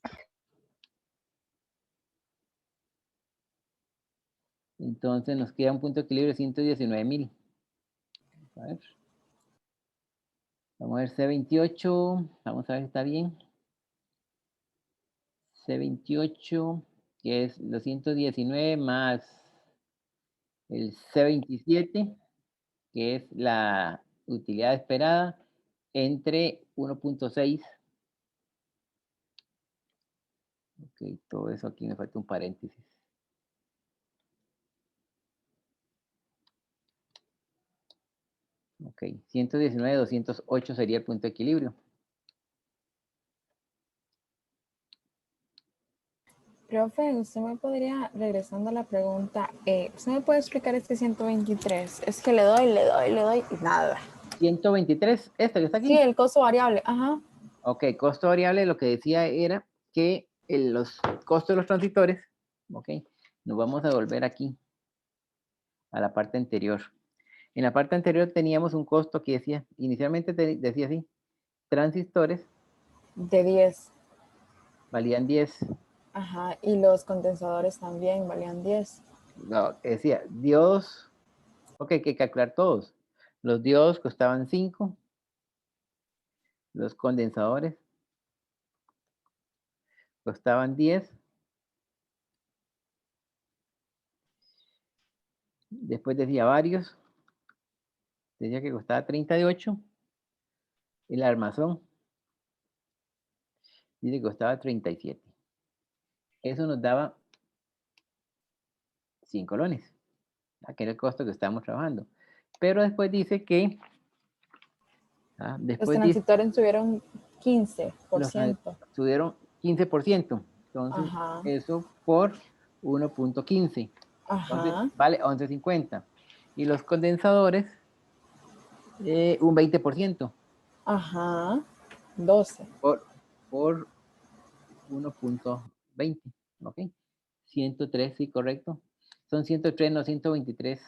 Entonces nos queda un punto de equilibrio de 119.000. A ver. Vamos a ver C28. Vamos a ver si está bien. C28, que es los 119 más el C27, que es la utilidad esperada, entre 1.6. Ok, todo eso aquí me falta un paréntesis. Ok, 119, 208 sería el punto de equilibrio. Profe, usted me podría, regresando a la pregunta, ¿usted me puede explicar este 123? Es que le doy y nada. 123, esto que está aquí. Sí, el costo variable, ajá. Ok, costo variable, lo que decía era que los costos de los transitores, ok, nos vamos a volver aquí, a la parte anterior. En la parte anterior teníamos un costo que decía, inicialmente decía así, transistores De 10. valían 10. Ajá, y los condensadores también valían 10. No, decía, diodos, ok, hay que calcular todos. Los diodos costaban 5, los condensadores costaban 10. Después decía varios, decía que costaba 38. El armazón dice que costaba 37. Eso nos daba 100 colones, que era el costo que estábamos trabajando. Pero después dice que, Los después dice, transitores tuvieron 15%. subieron 15%. Entonces, Ajá, eso por 1.15. Entonces, ajá, vale 11.50. Y los condensadores, un 20%. ajá, 12. Por 1.20. ¿Ok? 103, sí, correcto. Son 103, no 123.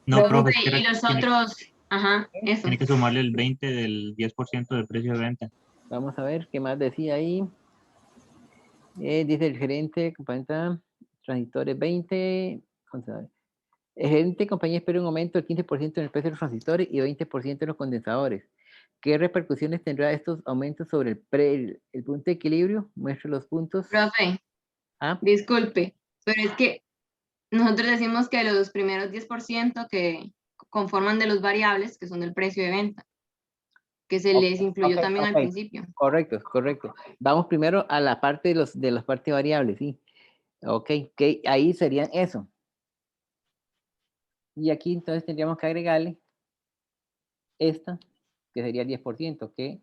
No, Profe, profe, es Profe, que y los otros, ajá, eso. tiene que sumarle el 20 del 10% del precio de venta. Vamos a ver qué más decía ahí. Dice el gerente, compañía, transistores 20. Condensadores. El gerente de compañía espera un aumento del 15% en el precio de los transistores y 20% en los condensadores. ¿Qué repercusiones tendrá estos aumentos sobre el punto de equilibrio? Muestre los puntos. Profe, Ah, disculpe, pero es que nosotros decimos que los primeros 10% que conforman de los variables, que son del precio de venta, que se les incluyó ok, también al ok. principio. Correcto, correcto. Vamos primero a la parte de las partes variables, sí. Ok, que ahí serían eso. Y aquí entonces tendríamos que agregarle esta, que sería el 10%, que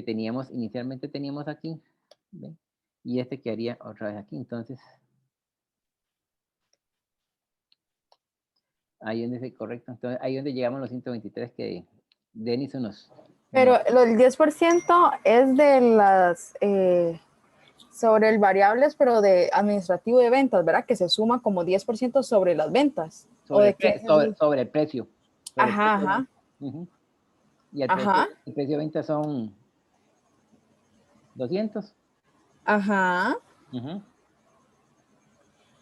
teníamos, inicialmente teníamos aquí. ¿Ve? Y este quedaría otra vez aquí. Entonces, ahí donde es correcto. Entonces, ahí donde llegamos a los 123 que Denison nos... Pero el 10% es de las, sobre el variables, pero de administrativo de ventas, ¿verdad? Que se suma como 10% sobre las ventas. ¿O sobre, de qué es sobre el precio. Sobre el Ajá, precio de ajá, venta. Ujú. Y ajá, el precio de venta son 200. ajá. Ujú.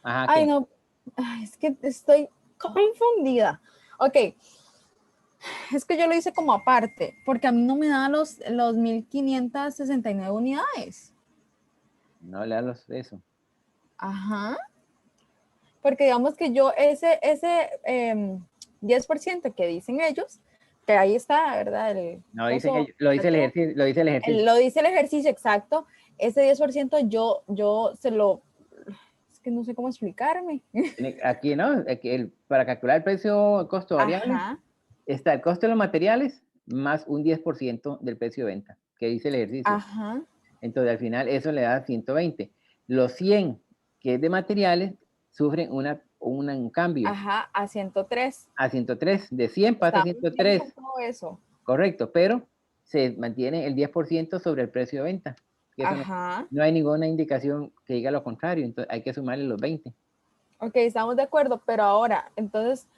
Ajá, Ay, ¿qué? no, ay, es que estoy confundida. Ok, es que yo lo hice como aparte, porque a mí no me da los 1569 unidades. No le da eso. Ajá. Porque digamos que yo ese 10% que dicen ellos, que ahí está, ¿verdad? No, dicen que lo dice el ejercicio. Lo dice el ejercicio. Lo dice el ejercicio exacto. Ese 10% yo se lo... Es que no sé cómo explicarme. Aquí, ¿no? Aquí para calcular el precio costo variable, Ajá, está el costo de los materiales más un 10% del precio de venta, que dice el ejercicio. ajá, Entonces, al final, eso le da 120. Los 100, que es de materiales, sufren un cambio ajá, a 103. a 103. De 100 pasa a Está muy bien 103. con todo eso. Correcto, pero se mantiene el 10% sobre el precio de venta. Que eso Ajá. no hay ninguna indicación que diga lo contrario, entonces hay que sumarle los 20. Ok, estamos de acuerdo, pero ahora, entonces,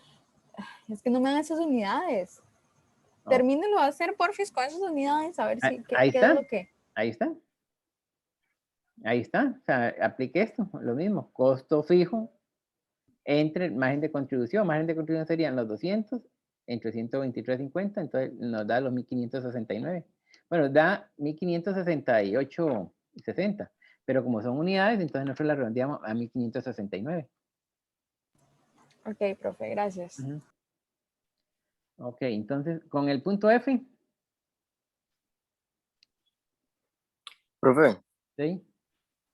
es que no me dan esas unidades. Oh, Termínelo de hacer, porfis, con esas unidades, a ver si, qué ahí es está, lo que... ahí está. Ahí está, o sea, aplique esto, lo mismo, costo fijo entre margen de contribución. Margen de contribución serían los 200 entre 123.50, entonces nos da los 1569. Bueno, da 1568.60, pero como son unidades, entonces nosotros la redondeamos a 1569. Ok, profe, gracias. Ok, entonces con el punto F, Profe, ¿sí?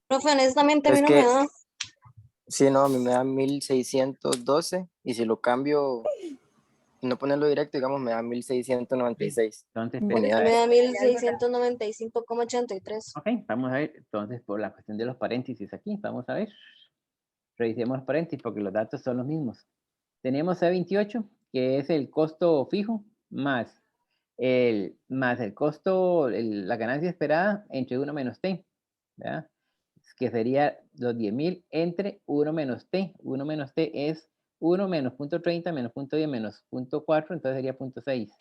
Profe, honestamente a mí es no me que, da. sí, no, a mí me da 1612 y si lo cambio no ponerlo directo, digamos, me da 1696. Entonces, Mm. pero- Me unidades. da 1695,83. ok, vamos a ver. Entonces, por la cuestión de los paréntesis aquí, vamos a ver. Revisemos los paréntesis porque los datos son los mismos. Tenemos C28, que es el costo fijo, más el costo, la ganancia esperada entre 1 menos T, ¿verdad? Que sería los 10.000 entre 1 menos T. 1 menos T es 1 menos 0.30 menos 0.10 menos 0.4, entonces sería 0.6.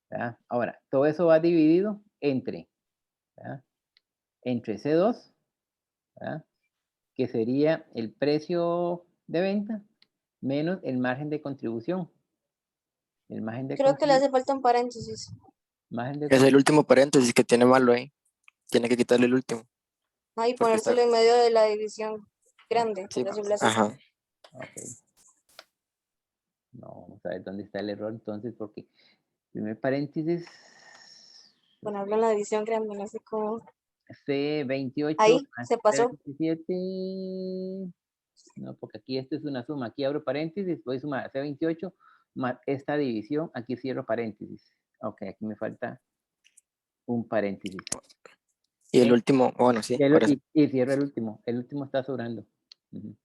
¿verdad? Ahora, todo eso va dividido entre, ¿verdad? Entre C2, ¿verdad? Que sería el precio de venta menos el margen de contribución. El margen de Creo que le contribución. hace falta un paréntesis. Margen de Es el último paréntesis que tiene malo ahí. Tiene que quitarle el último. Ah, y Porque está- ponérselo en medio de la división grande. Sí, por decirlo así. ajá. Ok. No, vamos a ver dónde está el error entonces, porque primer paréntesis Ponerlo en la división grande, no sé cómo. C28 Ahí, más se pasó. C27. No, porque aquí esto es una suma. Aquí abro paréntesis, voy a sumar C28 más esta división, aquí cierro paréntesis. Ok, aquí me falta un paréntesis. Y el último, bueno, sí, por eso. Y cierro el último. El último está sobrando. Ujú.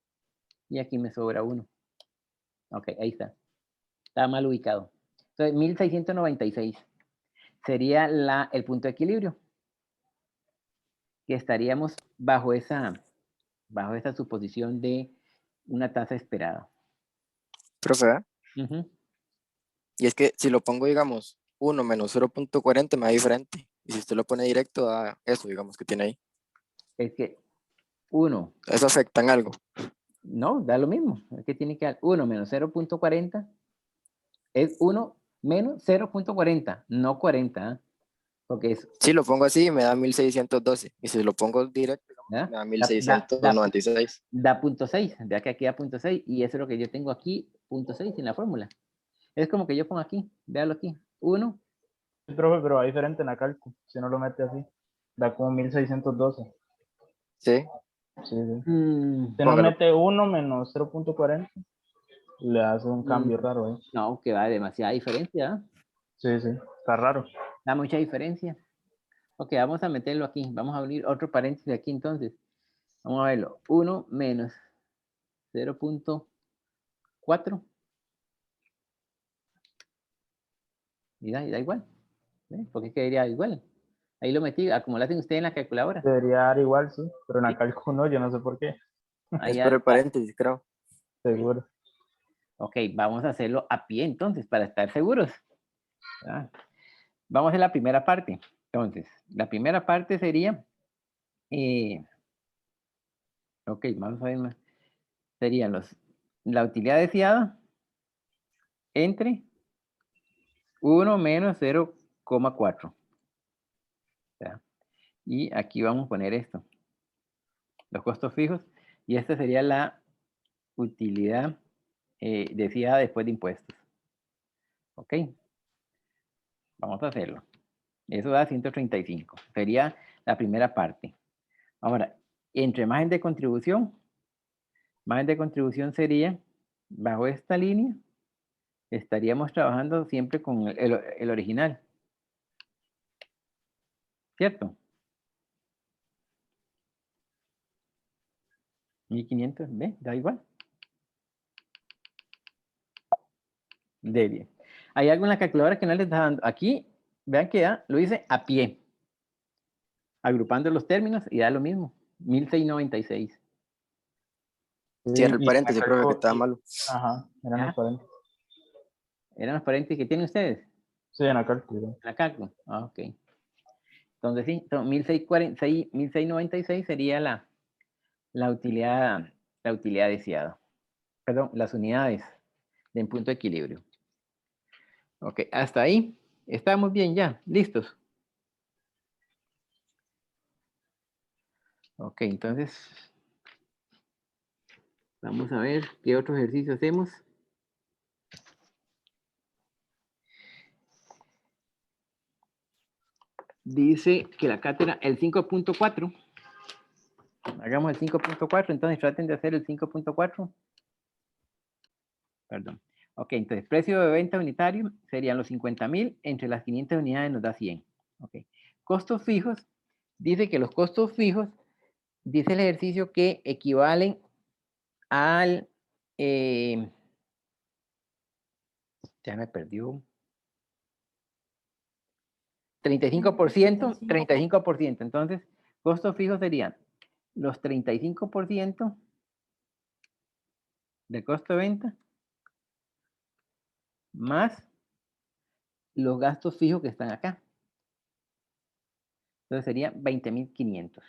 Y aquí me sobra uno. Ok, ahí está. Está mal ubicado. Entonces, 1696 sería el punto de equilibrio. Que estaríamos bajo esa suposición de una tasa esperada. Profe, ¿verdad? Ujú. Y es que si lo pongo, digamos, 1 menos 0.40 me da diferente. Y si usted lo pone directo, da eso, digamos, que tiene ahí. Es que 1, Eso afecta en algo. no, da lo mismo. Es que tiene que dar 1 menos 0.40 es 1 menos 0.40, no 40. ¿ah? Porque es, Si lo pongo así, me da 1612. Y si lo pongo directo, digamos, ¿verdad? me da Da 1696. 0.6, vea que aquí da 0.6 y eso es lo que yo tengo aquí, 0.6 en la fórmula. Es como que yo pongo aquí, véalo aquí, 1, Sí, profe, pero va diferente en la cálculo. Si no lo mete así, da como 1612. Sí. Sí, sí. mm, Si no Póngalo. mete 1 menos 0.40, le hace un cambio raro ahí. no, que va demasiada diferencia, ¿ah? Sí, sí, está raro. Da mucha diferencia. Ok, vamos a meterlo aquí. Vamos a abrir otro paréntesis aquí entonces. Vamos a verlo. 1 menos 0.4. Y da igual. ¿Ve? ¿Por qué quedaría igual? Ahí lo metí, como lo hacen ustedes en la calculadora. Debería dar igual, sí, pero en la Sí. cálculo no, yo no sé por qué, Ahí Es ya por el está. paréntesis, creo. seguro. Ok, vamos a hacerlo a pie entonces, para estar seguros. ¿verdad? Vamos a hacer la primera parte. Entonces, la primera parte sería... ok, vamos a ver más. Serían la utilidad deseada entre 1 menos 0,4. Y aquí vamos a poner esto. Los costos fijos. Y esta sería la utilidad deseada después de impuestos. ¿Ok? Vamos a hacerlo. Eso da 135. Sería la primera parte. Ahora, entre margen de contribución sería, bajo esta línea, estaríamos trabajando siempre con el original. ¿Cierto? 1500, ¿ve? Da igual. De 10. Hay algo en la calculadora que no les está dando. Aquí, vean que ya lo hice a pie. Agrupando los términos y da lo mismo. 1696. Cierra el Y en la paréntesis, profe, que cálculo, está malo. ajá, eran ¿Ya? los paréntesis. ¿Eran los paréntesis que tienen ustedes? Sí, en la cálculo. En la cálculo. Ah, ok. Entonces sí, 1696 sería la utilidad deseada. Perdón, las unidades de punto de equilibrio. Ok, hasta ahí. Estamos bien ya, listos. Ok, entonces vamos a ver qué otro ejercicio hacemos. Dice que la cátedra, el 5.4. Hagamos el 5.4, entonces traten de hacer el 5.4. Perdón. Ok, entonces precio de venta unitario serían los 50.000, entre las 500 unidades nos da 100. Ok. Costos fijos, dice que los costos fijos, dice el ejercicio que equivalen al... ya me perdió. 35%, 35%. Entonces, costos fijos serían los 35% del costo de venta más los gastos fijos que están acá. Entonces sería 20.500.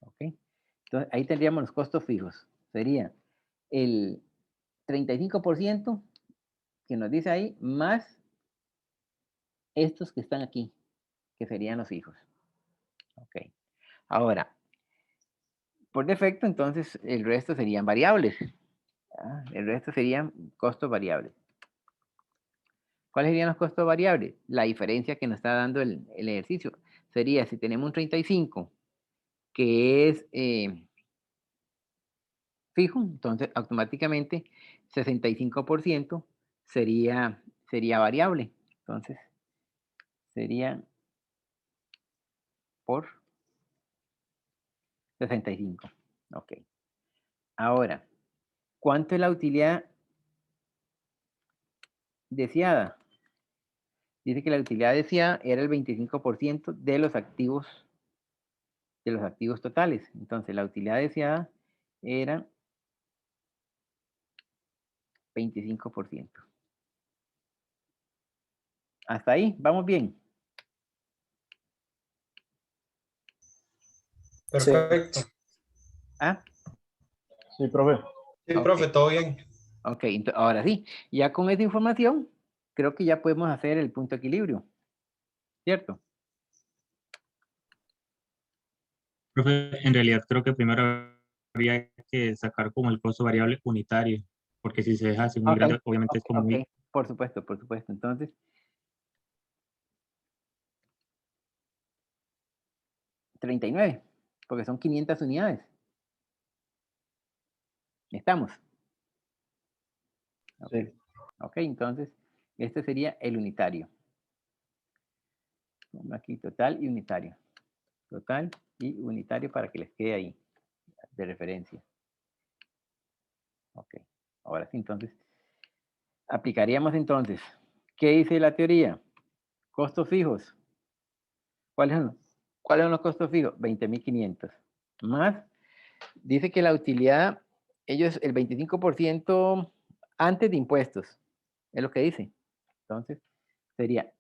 ¿Ok? Entonces ahí tendríamos los costos fijos. Sería el 35% que nos dice ahí, más estos que están aquí, que serían los fijos. Ok. Ahora, por defecto, entonces el resto serían variables. El resto serían costos variables. ¿Cuáles serían los costos variables? La diferencia que nos está dando el ejercicio. Sería, si tenemos un 35, que es fijo, entonces automáticamente 65% sería variable. Entonces, sería por 65. Ok. Ahora, ¿cuánto es la utilidad deseada? Dice que la utilidad deseada era el 25% de los activos totales. Entonces, la utilidad deseada era 25%. Hasta ahí, vamos bien. Perfecto. ¿Ah? Sí, profe. Sí, Ok. profe, todo bien. Ok, ahora sí, ya con esa información, creo que ya podemos hacer el punto de equilibrio, ¿cierto? Profe, en realidad creo que primero habría que sacar como el costo variable unitario, porque si se deja así muy Ok, grande, obviamente es como ok, muy... por supuesto, por supuesto. Entonces, 39, porque son 500 unidades. ¿Estamos? Ok, Sí. ok, entonces, este sería el unitario. Pongo aquí total y unitario. Total y unitario para que les quede ahí de referencia. Ok, ahora sí, entonces, aplicaríamos entonces, ¿qué dice la teoría? Costos fijos. ¿Cuáles son los costos fijos? 20.500. Más, dice que la utilidad, ellos el 25% antes de impuestos, es lo que dice. Entonces, sería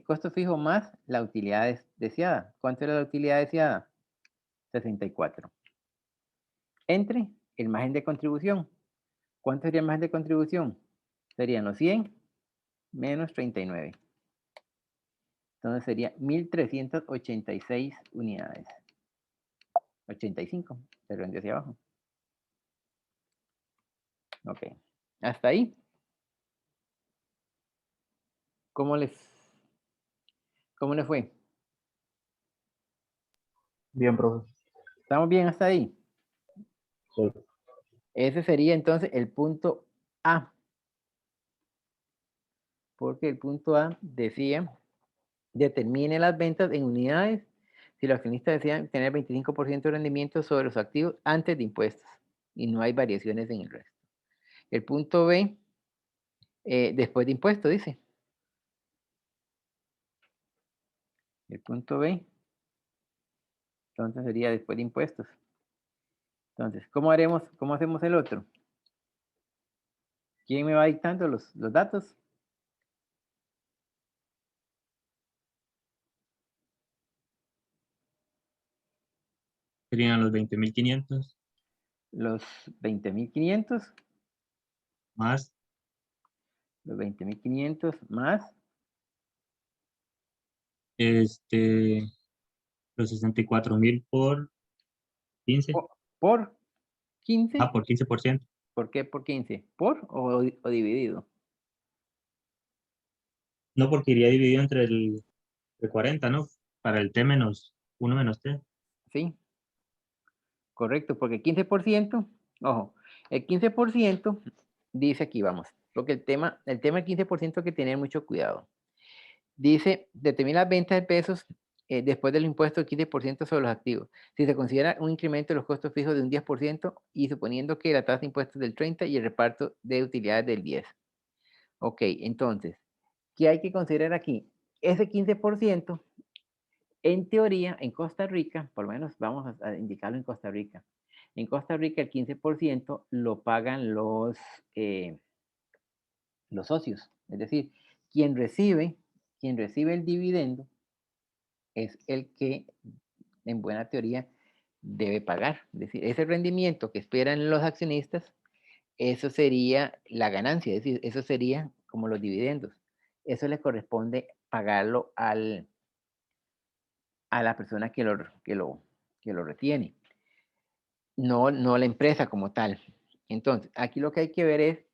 costo fijo más la utilidad deseada. ¿Cuánto era la utilidad deseada? 64. Entre el margen de contribución. ¿Cuánto sería el margen de contribución? Serían los 100 menos 39. Entonces sería 1.386 unidades. 85, se lo hacia abajo. Ok. Hasta ahí. ¿Cómo les fue? Bien, profe. ¿Estamos bien hasta ahí? Sí. Ese sería entonces el punto A. Porque el punto A decía, determine las ventas en unidades si los accionistas desean tener 25% de rendimiento sobre los activos antes de impuestos y no hay variaciones en el resto. El punto B, después de impuestos, dice. El punto B, entonces sería después de impuestos. Entonces, ¿cómo hacemos el otro? ¿Quién me va dictando los datos? Serían los 20.500 Los 20.500, más los 20.500 más los 64.000 por 15. por 15. Ah, por 15%. ¿Por qué por 15? ¿Por o dividido? No, porque iría dividido entre el 40, ¿no? Para el T menos 1 menos T. ¿Sí? Correcto, porque el 15%, ojo, el 15% dice aquí, vamos, porque el tema del 15% hay que tener mucho cuidado. Dice, determina las ventas de pesos después del impuesto del 15% sobre los activos. Si se considera un incremento de los costos fijos de un 10% y suponiendo que la tasa de impuestos es del 30% y el reparto de utilidades del 10%. Ok, entonces, ¿qué hay que considerar aquí? Ese 15%, en teoría, en Costa Rica, por lo menos vamos a indicarlo en Costa Rica. En Costa Rica el 15% lo pagan los socios. Es decir, quien recibe el dividendo es el que, en buena teoría, debe pagar. Es decir, ese rendimiento que esperan los accionistas, eso sería la ganancia, es decir, eso sería como los dividendos. Eso le corresponde pagarlo a la persona que lo retiene, no la empresa como tal. Entonces, aquí lo que hay que ver es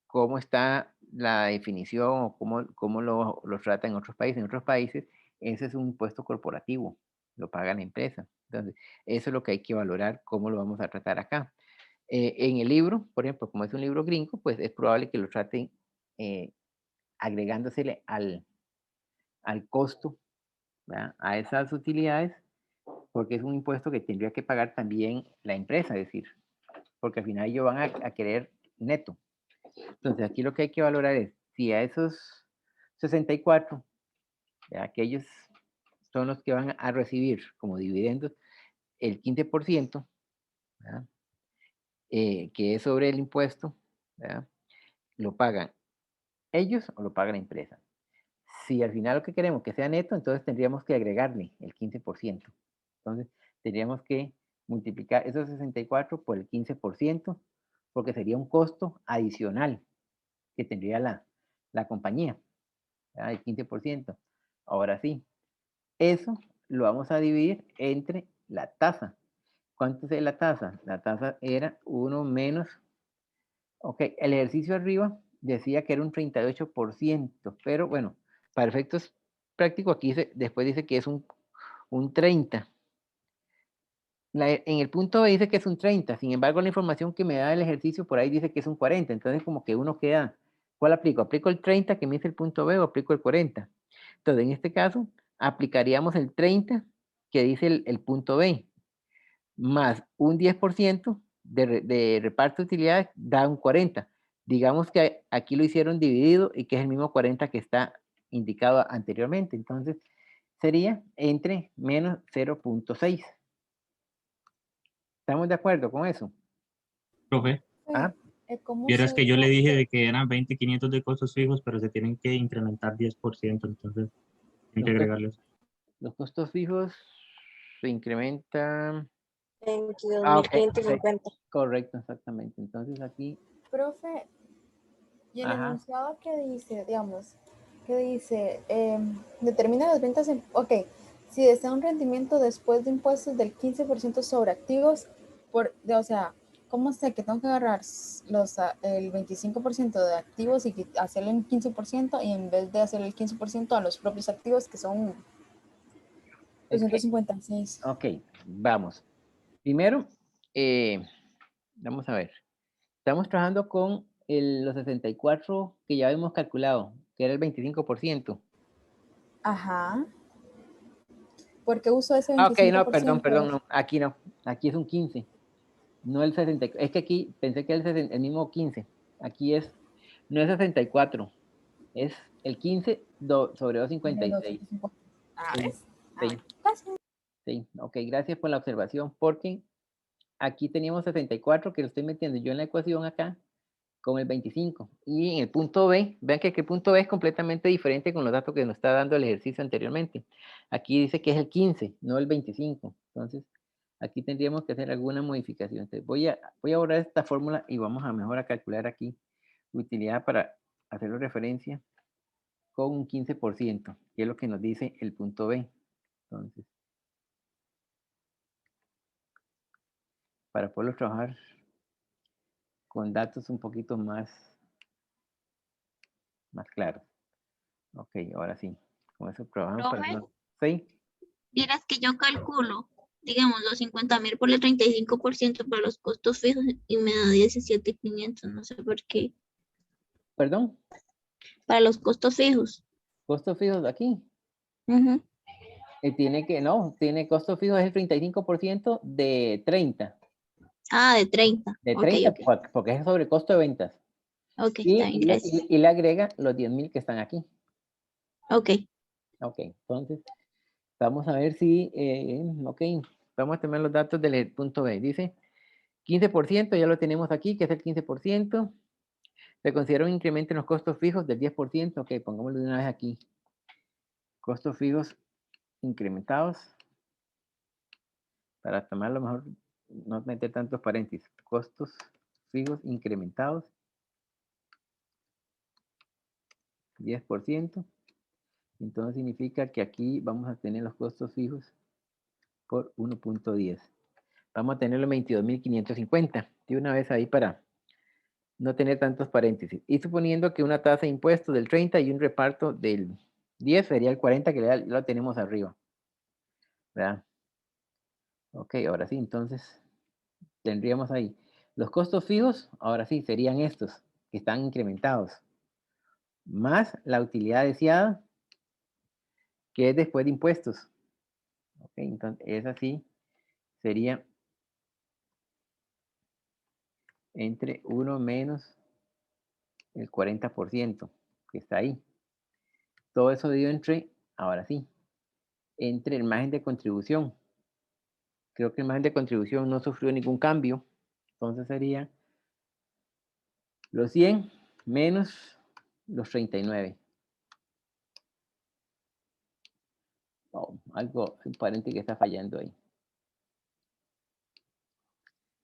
cómo está la definición o cómo lo trata en otros países. En otros países, ese es un impuesto corporativo, lo paga la empresa. Entonces, eso es lo que hay que valorar, cómo lo vamos a tratar acá. En el libro, por ejemplo, como es un libro gringo, pues es probable que lo traten agregándosele al costo, ¿verdad?, a esas utilidades, porque es un impuesto que tendría que pagar también la empresa, es decir, porque al final ellos van a querer neto. Entonces, aquí lo que hay que valorar es si a esos 64, ¿verdad?, que ellos son los que van a recibir como dividendos el 15%, ¿verdad?, que es sobre el impuesto, ¿verdad?, lo pagan ellos o lo paga la empresa. Si al final lo que queremos que sea neto, entonces tendríamos que agregarle el 15%. Entonces, tendríamos que multiplicar esos 64 por el 15%, porque sería un costo adicional que tendría la compañía, ¿verdad?, el 15%. Ahora sí, eso lo vamos a dividir entre la tasa. ¿Cuánto es la tasa? La tasa era 1 menos, ok, el ejercicio arriba decía que era un 38%, pero bueno, para efectos prácticos aquí después dice que es un 30%. En el punto B dice que es un 30%, sin embargo la información que me da el ejercicio por ahí dice que es un 40%, entonces como que uno queda, ¿cuál aplico? ¿Aplico el 30 que me dice el punto B o aplico el 40? Entonces en este caso aplicaríamos el 30 que dice el punto B, más un 10% de reparto de utilidades da un 40. Digamos que aquí lo hicieron dividido y que es el mismo 40 que está indicado anteriormente, entonces sería entre menos 0.6. ¿Estamos de acuerdo con eso? Profe, Ah, ¿Cómo vieras se que yo le hizo? dije de que eran 20.500 de costos fijos, pero se tienen que incrementar 10%, entonces hay que Los, cos- agregarles. los costos fijos se incrementan. Ok, sí, 22.550. correcto, exactamente. Entonces aquí, Profe, y el ajá, enunciado que dice, digamos, que dice, determina las ventas en, ok, si desea un rendimiento después de impuestos del 15% sobre activos, o sea, ¿cómo sé que tengo que agarrar el 25% de activos y hacerle un 15% y en vez de hacer el 15% a los propios activos que son es que, 256? ok, vamos. Primero, vamos a ver. Estamos trabajando con los 64 que ya hemos calculado, que era el 25%. Ajá. ¿Por qué uso ese Ah, ok, no, perdón, 25%? no, aquí no, aquí es un 15, no el 64. Es que aquí pensé que era el mismo 15. Aquí no es 64, es el 15 sobre De 256. 250. Ah, Sí, ¿ves? Ah, bueno. sí, sí, ok, gracias por la observación, porque aquí teníamos 64 que lo estoy metiendo yo en la ecuación acá con el 25. Y en el punto B, vean que el punto B es completamente diferente con los datos que nos está dando el ejercicio anteriormente. Aquí dice que es el 15, no el 25. Entonces, aquí tendríamos que hacer alguna modificación. Entonces, voy a borrar esta fórmula y vamos a mejor a calcular aquí utilidad para hacerlo referencia con un 15%, que es lo que nos dice el punto B. Entonces, para poderlo trabajar con datos un poquito más claros. Ok, ahora sí. Con eso trabajamos para Profe, no. ¿Sí? vieras que yo calculo digamos, los 50.000 por el 35% para los costos fijos y me da 17.500, no sé por qué. Perdón, Para los costos fijos. costos fijos aquí. Ujú. Tiene costos fijos es el 35% de 30. Ah, de 30. De Ok, 30 ok. porque es sobre costo de ventas. Ok, está bien, gracias. Y le agrega los 10.000 que están aquí. Ok. Ok, entonces vamos a ver si, ok, vamos a tener los datos del punto B. Dice 15%, ya lo tenemos aquí, que es el 15%. Se considera un incremento en los costos fijos del 10%. Ok, pongámoslo de una vez aquí. Costos fijos incrementados. Para tomarlo mejor, no meter tantos paréntesis. Costos fijos incrementados. 10%. Entonces significa que aquí vamos a tener los costos fijos por 1.10. Vamos a tenerlo en 22.550. De una vez ahí para no tener tantos paréntesis. Y suponiendo que una tasa de impuestos del 30 y un reparto del 10 sería el 40 que ya lo tenemos arriba. ¿Verdad? Ok, ahora sí, entonces tendríamos ahí. Los costos fijos, ahora sí, serían estos, que están incrementados. Más la utilidad deseada, que es después de impuestos. Ok, entonces esa sí sería entre 1 menos el 40%, que está ahí. Todo eso dividido entre, ahora sí, entre el margen de contribución. Creo que el margen de contribución no sufrió ningún cambio. Entonces sería los 100 menos los 39. Oh, un paréntesis que está fallando ahí.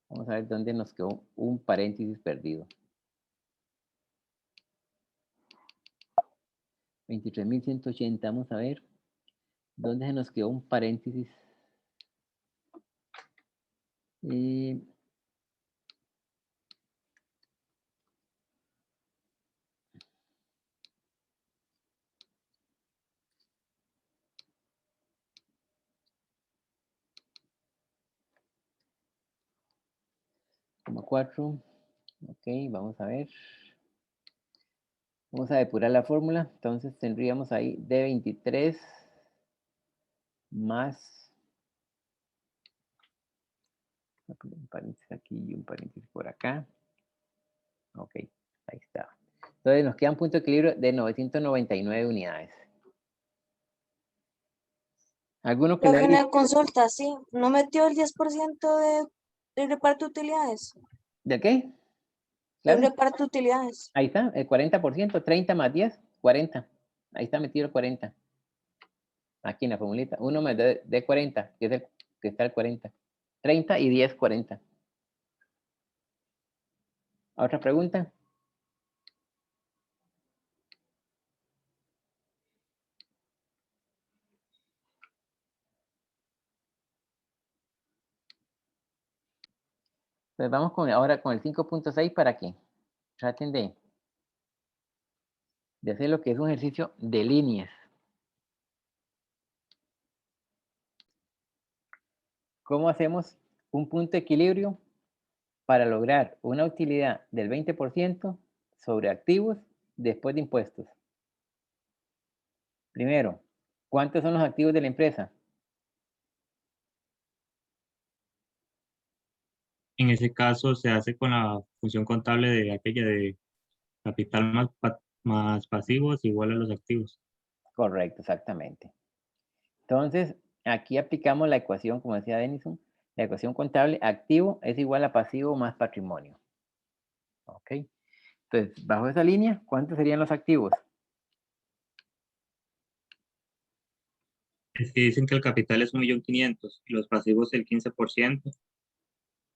Vamos a ver dónde nos quedó un paréntesis perdido. 23.180. Vamos a ver dónde se nos quedó un paréntesis. Y como 4. Ok, vamos a ver. Vamos a depurar la fórmula. Entonces tendríamos ahí D23 más un paréntesis aquí y un paréntesis por acá. Ok, ahí está. Entonces nos queda un punto de equilibrio de 999 unidades. ¿Alguno que le Profe, haya... una consulta, sí. ¿No metió el 10% del reparto de utilidades? ¿De qué? Del Claro, reparto de utilidades. ahí está, el 40%, 30 más 10, 40. Ahí está metido el 40. Aquí en la formulita. 1 más de 40, que es el que está el 40. 30 y 10, 40. ¿Otra pregunta? Pues vamos ahora con el 5.6 para que traten de hacer lo que es un ejercicio de líneas. ¿Cómo hacemos un punto de equilibrio para lograr una utilidad del 20% sobre activos después de impuestos? Primero, ¿cuántos son los activos de la empresa? En ese caso se hace con la función contable de aquella de capital más pasivos igual a los activos. Correcto, exactamente. Entonces, aquí aplicamos la ecuación, como decía Denison, la ecuación contable, activo es igual a pasivo más patrimonio. ¿Ok? Entonces, bajo esa línea, ¿cuántos serían los activos? Es que dicen que el capital es 1.500.000 y los pasivos el 15%.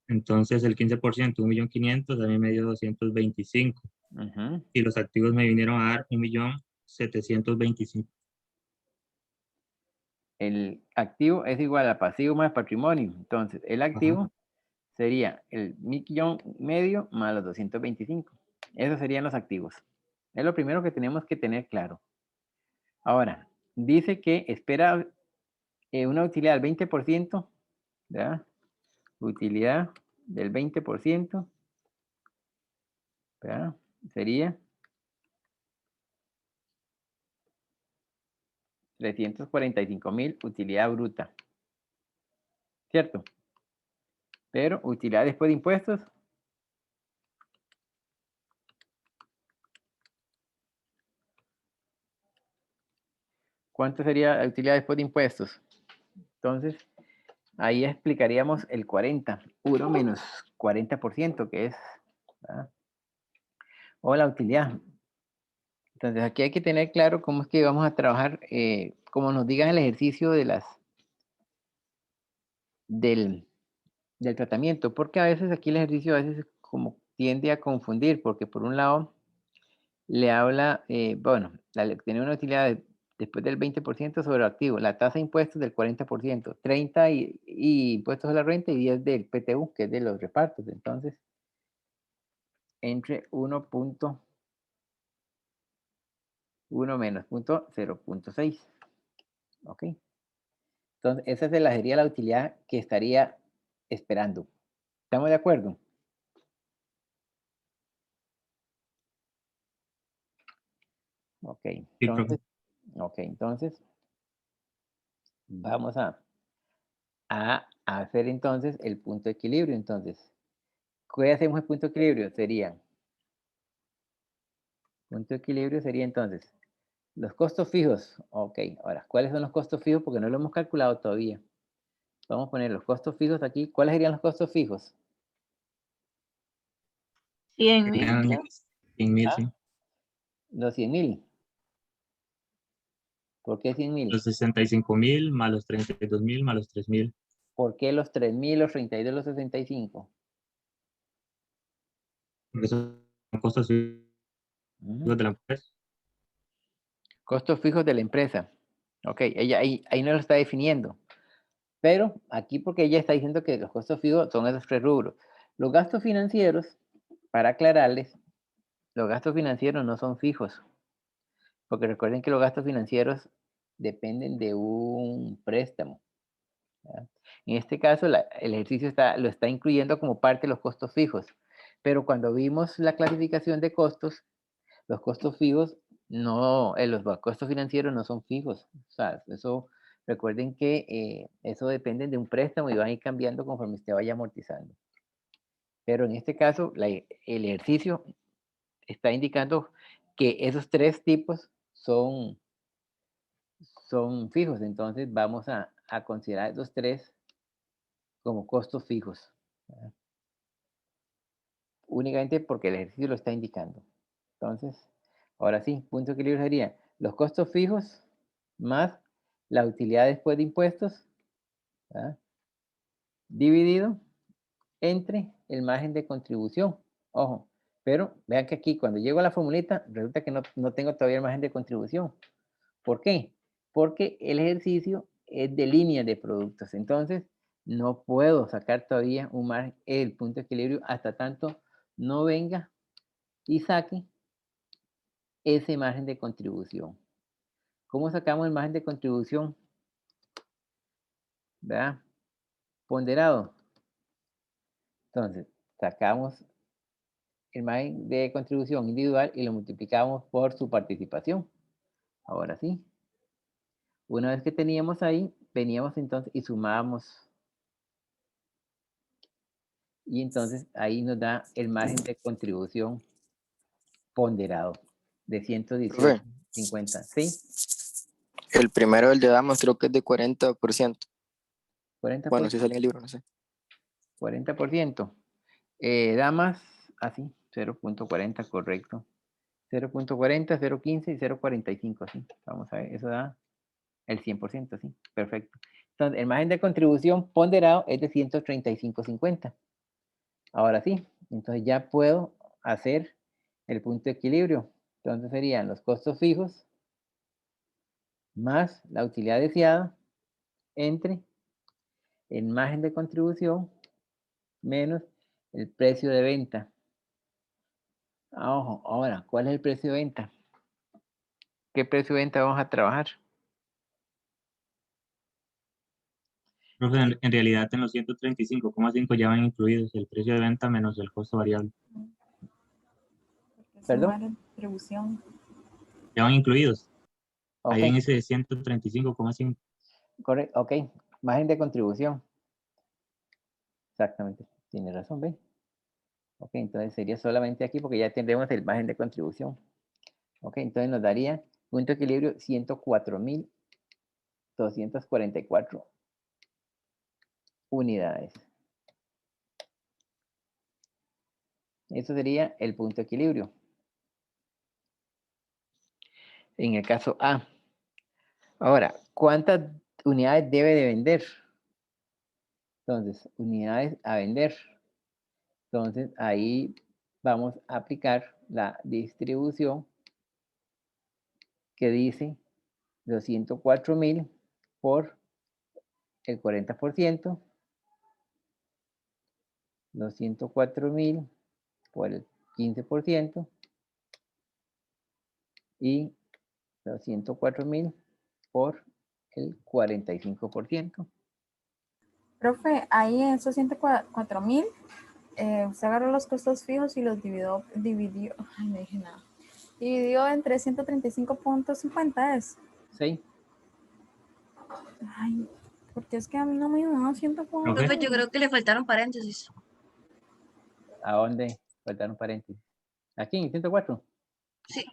Entonces el 15%, 1.500.000, a mí me dio 225. Ujú. Y los activos me vinieron a dar 1.725.000. El activo es igual a pasivo más patrimonio. Entonces, el activo Ajá. sería el 1.500.000 más los 225. Esos serían los activos. Es lo primero que tenemos que tener claro. Ahora, dice que espera una utilidad del 20% ¿verdad? Utilidad del 20%, ¿verdad? Sería 345.000 utilidad bruta, ¿cierto? Pero utilidad después de impuestos, ¿cuánto sería la utilidad después de impuestos? Entonces, ahí explicaríamos el 40, 1 menos 40%, que es, ¿verdad? O la utilidad. Entonces, aquí hay que tener claro cómo es que vamos a trabajar, como nos digan el ejercicio de del tratamiento, porque a veces aquí el ejercicio a veces como tiende a confundir, porque por un lado le habla, bueno, tiene una utilidad después del 20% sobre lo activo, la tasa de impuestos del 40%, 30 y impuestos a la renta y 10 del PTU, que es de los repartos. Entonces, entre 1.1 menos 0.6. ¿Ok? Entonces, esa sería la utilidad que estaría esperando. ¿Estamos de acuerdo? Ok, Sí, entonces, profe. vamos a hacer entonces el punto de equilibrio. Entonces, ¿qué hacemos el punto de equilibrio? Punto de equilibrio sería entonces los costos fijos. Ok, ahora, ¿cuáles son los costos fijos? Porque no lo hemos calculado todavía. Vamos a poner los costos fijos aquí. ¿Cuáles serían los costos fijos? 100.000. Serían 100.000, sí. Los 100.000. ¿Por qué 100.000? Los 65.000 más los 32.000 más los 3.000. ¿Por qué los 3.000, los 32, los 65? Porque esos son costos fijos Ujú. de la empresa. Costos fijos de la empresa. Ok, ella ahí no lo está definiendo. Pero aquí porque ella está diciendo que los costos fijos son esos 3 rubros. Los gastos financieros, para aclararles, los gastos financieros no son fijos. Porque recuerden que los gastos financieros dependen de un préstamo, ¿verdad? En este caso, el ejercicio lo está incluyendo como parte de los costos fijos. Pero cuando vimos la clasificación de costos, los costos fijos no, los costos financieros no son fijos. O sea, eso, recuerden que eso depende de un préstamo y van a ir cambiando conforme usted vaya amortizando. Pero en este caso, el ejercicio está indicando que esos 3 tipos son fijos. Entonces vamos a considerar esos 3 como costos fijos, ¿verdad? Únicamente porque el ejercicio lo está indicando. Entonces, ahora sí, punto de equilibrio sería los costos fijos más la utilidad después de impuestos, ¿verdad? Dividido entre el margen de contribución. Ojo, pero vean que aquí cuando llego a la formulita, resulta que no tengo todavía el margen de contribución. ¿Por qué? Porque el ejercicio es de línea de productos. Entonces, no puedo sacar todavía un margen, el punto de equilibrio hasta tanto no venga y saque ese margen de contribución. ¿Cómo sacamos el margen de contribución? ¿Verdad? Ponderado. Entonces, sacamos el margen de contribución individual y lo multiplicamos por su participación. Ahora sí. Una vez que teníamos ahí, veníamos entonces y sumábamos. Y entonces ahí nos da el margen de contribución ponderado de Profe, 118.50. ¿Sí? el primero, el de damas, creo que es de 40%. 40%. Bueno, si sale en el libro, no sé. 40%. Damas, así, 0.40, correcto. 0.40, 0.15 y 0.45, ¿sí? Vamos a ver, eso da el 100%, ¿sí? Perfecto. Entonces, el margen de contribución ponderado es de 135.50. Ahora sí, entonces ya puedo hacer el punto de equilibrio. Entonces serían los costos fijos más la utilidad deseada entre el margen de contribución menos el precio de venta. Ojo, ahora, ¿cuál es el precio de venta? ¿Qué precio de venta vamos a trabajar? Profe, en realidad en los 135,5 ya van incluidos el precio de venta menos el costo variable. Porque es ¿Perdón? una retribución. Ya van incluidos. Ok, Ahí en ese 135,5. correcto, ok. Margen de contribución. Exactamente. Tiene razón, ¿ve? Ok, entonces sería solamente aquí porque ya tendremos el margen de contribución. Ok, entonces nos daría punto de equilibrio 104.244 unidades. Eso sería el punto de equilibrio. En el caso A. Ahora, ¿cuántas unidades debe de vender? Entonces, unidades a vender. Entonces, ahí vamos a aplicar la distribución que dice los 104.000 por el 40%, los 104.000 por el 15% y los 104.000 por el 45%. Profe, ahí en esos 104.000, usted agarró los costos fijos y los dividió, ay, no dije nada. Dividió entre 135.50 es. ¿Sí? Ay, porque es que a mí no me dio 104. Profe. Profe, yo creo que le faltaron paréntesis. ¿A dónde? Faltaron paréntesis. Aquí en el 104. Sí.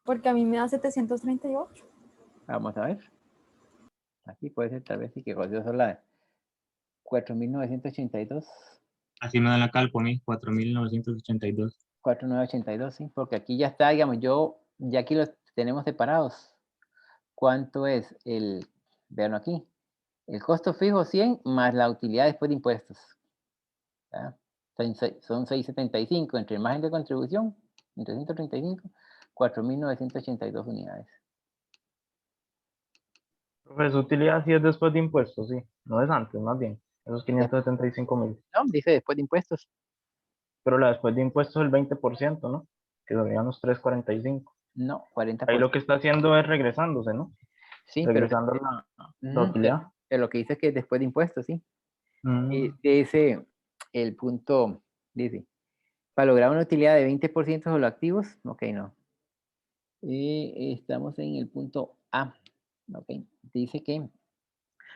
Porque a mí me da 738. Vamos a ver. Aquí puede ser tal vez sí que José Sola 4.982. Así me da la cálculo a mí, 4.982. 4.982, sí, porque aquí ya está, digamos, ya aquí los tenemos separados. ¿Cuánto es el, vean aquí, el costo fijo 100 más la utilidad después de impuestos? ¿Ya? Son 675 entre el margen de contribución, entre 135, 4.982 unidades. Profe, su utilidad sí es después de impuestos, sí. No es antes, más bien. Esos 575.000. No, dice después de impuestos. Pero la después de impuestos es el 20%, ¿no? Que serían los 345. No, Ahí 40%. lo que está haciendo es regresándose, ¿no? Sí, pero Regresando la utilidad. pero lo que dice es que después de impuestos, sí. Mm. Dice el punto, dice, para lograr una utilidad de 20% sobre los activos, ok, no. Y estamos en el punto A, ok. Dice que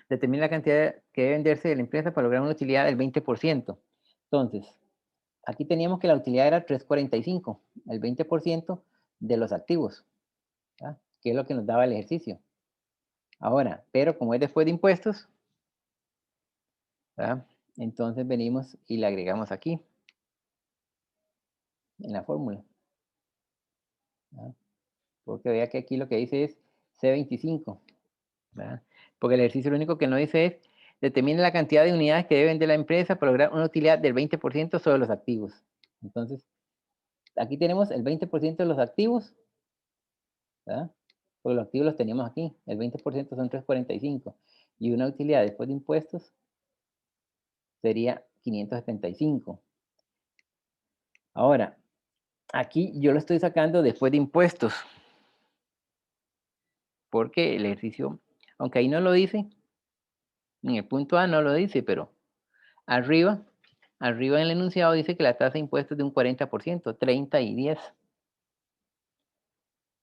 determina la cantidad que debe venderse de la empresa para lograr una utilidad del 20%. Entonces, aquí teníamos que la utilidad era 345, el 20% de los activos, ¿ya? Que es lo que nos daba el ejercicio. Ahora, pero como es después de impuestos, ¿ya? Entonces venimos y le agregamos aquí, en la fórmula. ¿Ya? Porque vea que aquí lo que dice es C25, ¿verdad? Porque el ejercicio lo único que no dice es determina la cantidad de unidades que debe vender la empresa para lograr una utilidad del 20% sobre los activos. Entonces, aquí tenemos el 20% de los activos, ¿verdad? Porque los activos los teníamos aquí, el 20% son 345, y una utilidad después de impuestos sería 575. Ahora, aquí yo lo estoy sacando después de impuestos, porque el ejercicio, aunque ahí no lo dice, en el punto A no lo dice, pero arriba en el enunciado dice que la tasa de impuestos es de un 40%, 30 y 10.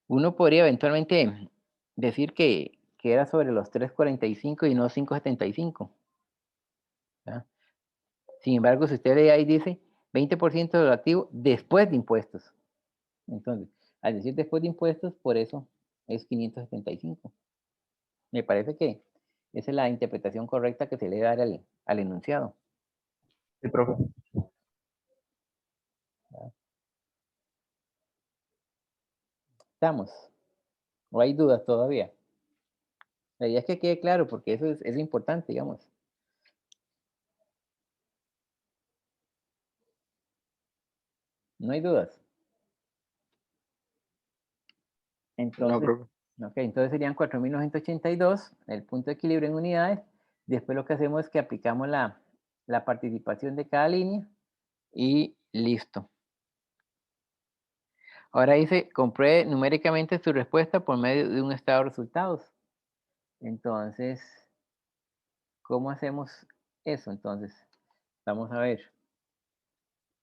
Uno podría eventualmente decir que era sobre los 345 y no 575. ¿Ya? Sin embargo, si usted lee ahí dice 20% de lo activo después de impuestos. Entonces, al decir después de impuestos, por eso es 575. Me parece que esa es la interpretación correcta que se le da al enunciado. Sí, profe. ¿Estamos? ¿O hay dudas todavía? La idea es que quede claro, porque eso es importante, digamos. No hay dudas. No, Entonces, profe. entonces serían 4.982, el punto de equilibrio en unidades. Después lo que hacemos es que aplicamos la participación de cada línea y listo. Ahora dice, compruebe numéricamente su respuesta por medio de un estado de resultados. Entonces, ¿Cómo hacemos eso? Entonces, vamos a ver.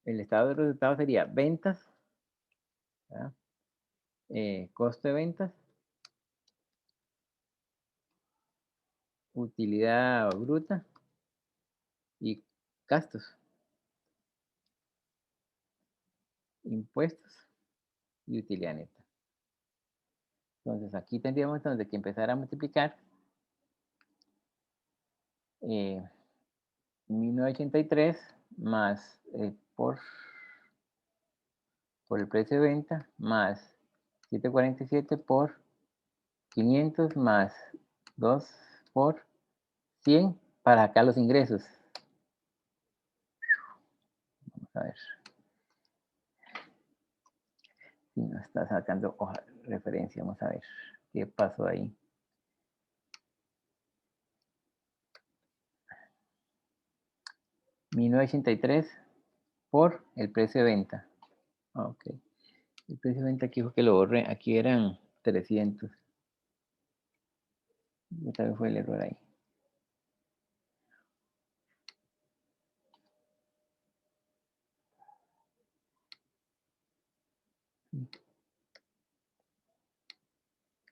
El estado de resultados sería ventas, ¿verdad? Costo de ventas, utilidad bruta y gastos, impuestos y utilidad neta. Entonces, aquí tendríamos entonces que empezar a multiplicar 1983 más por el precio de venta más 747 por 500 más 2 por 100 para acá los ingresos. Vamos a ver. Si nos está sacando hoja de referencia, vamos a ver qué pasó ahí. $1983 por el precio de venta. Ok. El precio de venta aquí dijo que lo borré. Aquí eran 300. Otra vez fue el error ahí.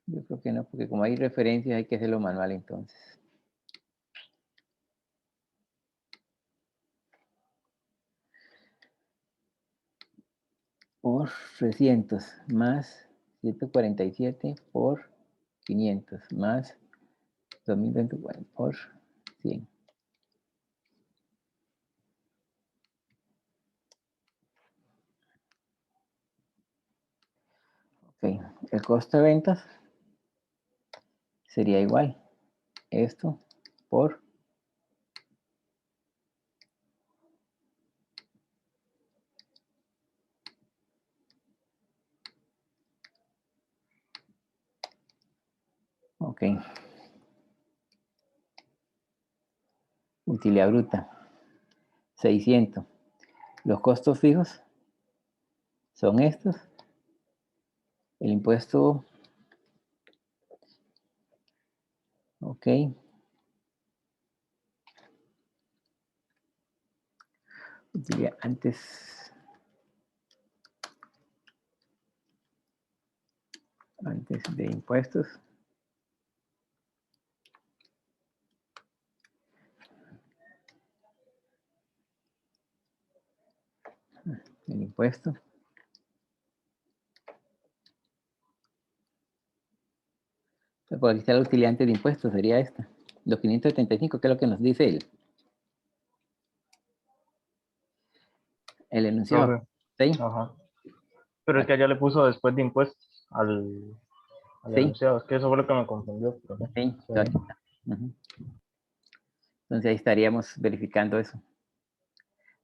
Yo creo que no, porque como hay referencias hay que hacerlo manual entonces. Por 300 más 147 por 500 más 2024 por 100. Ok, el costo de ventas sería igual. Esto por ok. Utilidad bruta 600. Los costos fijos son estos. El impuesto, ok. Utilidad antes de impuestos. El impuesto. Por aquí está la utilidad antes de impuestos, sería esta. Los 575, que es lo que nos dice el enunciado. Profe, ¿Sí? ajá. Pero es que allá le puso después de impuestos al Sí. enunciado. Es que eso fue lo que me confundió, profe. Sí, Sí. aquí está. Ujú. Entonces ahí estaríamos verificando eso.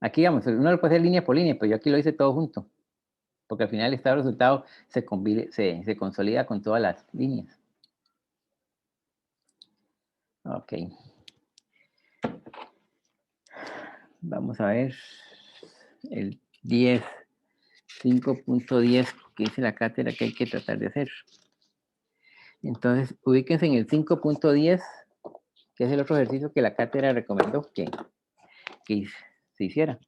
Aquí, digamos, uno lo puede hacer línea por línea, pero yo aquí lo hice todo junto. Porque al final el estado de resultado se consolida con todas las líneas. Ok. Vamos a ver el 10, 5.10 que dice la cátedra que hay que tratar de hacer. Entonces, ubíquense en el 5.10, que es el otro ejercicio que la cátedra recomendó que se hiciera.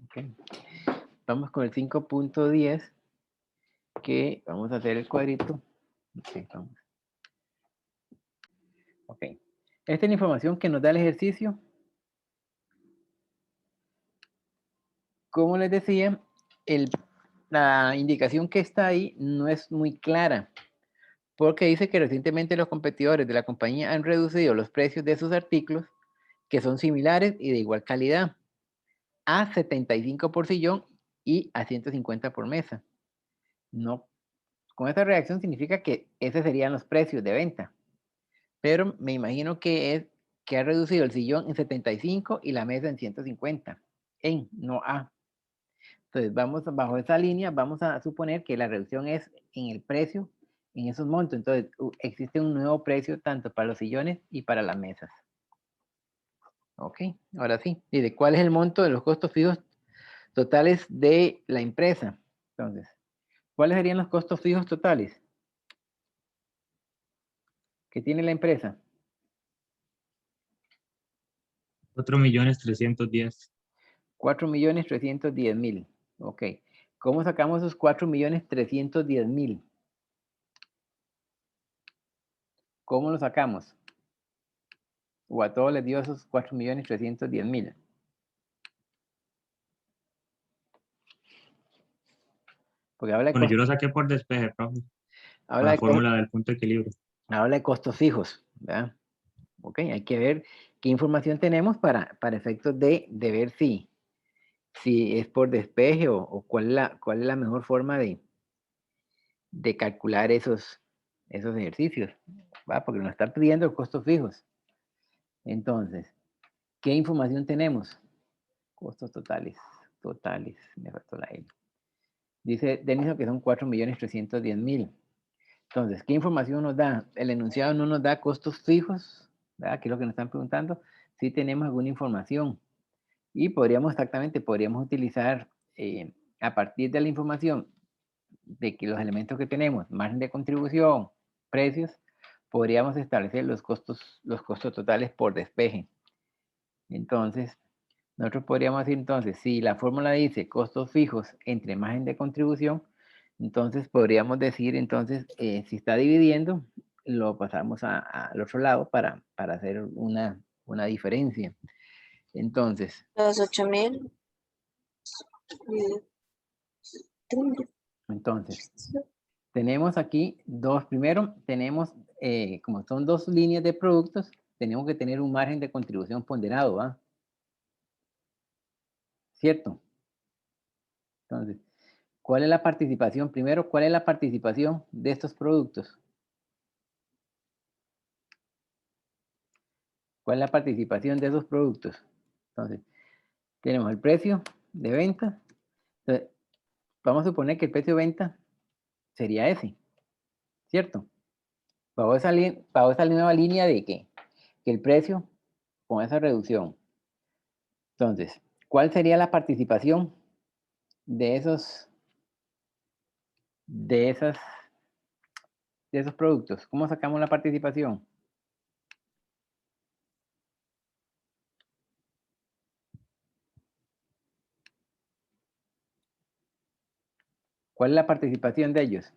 Okay. Vamos con el 5.10, que vamos a hacer el cuadrito. Okay, vamos. Ok. Esta es la información que nos da el ejercicio. Como les decía, la indicación que está ahí no es muy clara, porque dice que recientemente los competidores de la compañía han reducido los precios de sus artículos, que son similares y de igual calidad, a 75 por sillón y a 150 por mesa. No, con esta reacción significa que esos serían los precios de venta, pero me imagino que es que ha reducido el sillón en 75 y la mesa en 150, no a. Entonces, vamos bajo esa línea, vamos a suponer que la reducción es en el precio en esos montos. Entonces, existe un nuevo precio tanto para los sillones y para las mesas. Ok, ahora sí. ¿Y de cuál es el monto de los costos fijos totales de la empresa? Entonces, ¿cuáles serían los costos fijos totales que tiene la empresa? 4.310.000. 4.310.000. Ok. ¿Cómo sacamos esos 4.310.000? ¿Cómo lo sacamos? O a todos les dio esos 4.310.000. Porque habla de, Bueno, yo lo saqué por despeje, profe, con habla la de, fórmula del punto de equilibrio. habla de costos fijos, ¿verdad? Ok, hay que ver qué información tenemos para efectos de ver si es por despeje o cuál es la mejor forma de calcular esos ejercicios, ¿va? Porque nos están pidiendo costos fijos. Entonces, ¿qué información tenemos? Costos totales, me faltó la L. Dice Denison que son 4.310.000. Entonces, ¿qué información nos da? El enunciado no nos da costos fijos, ¿verdad? Que es lo que nos están preguntando. Sí tenemos alguna información. Y podríamos utilizar a partir de la información de que los elementos que tenemos, margen de contribución, precios, podríamos establecer los costos totales por despeje. Entonces, nosotros podríamos decir entonces, si la fórmula dice costos fijos entre margen de contribución, entonces podríamos decir entonces, si está dividiendo, lo pasamos al otro lado para hacer una diferencia. Entonces, Los 8.000. entonces, tenemos aquí primero tenemos, como son dos líneas de productos, tenemos que tener un margen de contribución ponderado, ¿va? ¿Cierto? Entonces, ¿cuál es la participación? Primero, ¿cuál es la participación de estos productos? ¿Cuál es la participación de esos productos? Entonces, tenemos el precio de venta. Entonces, vamos a suponer que el precio de venta sería ese, ¿cierto? Bajo esa nueva línea de que el precio con esa reducción. Entonces, ¿cuál sería la participación de esos productos? ¿Cómo sacamos la participación? ¿Cuál es la participación de ellos?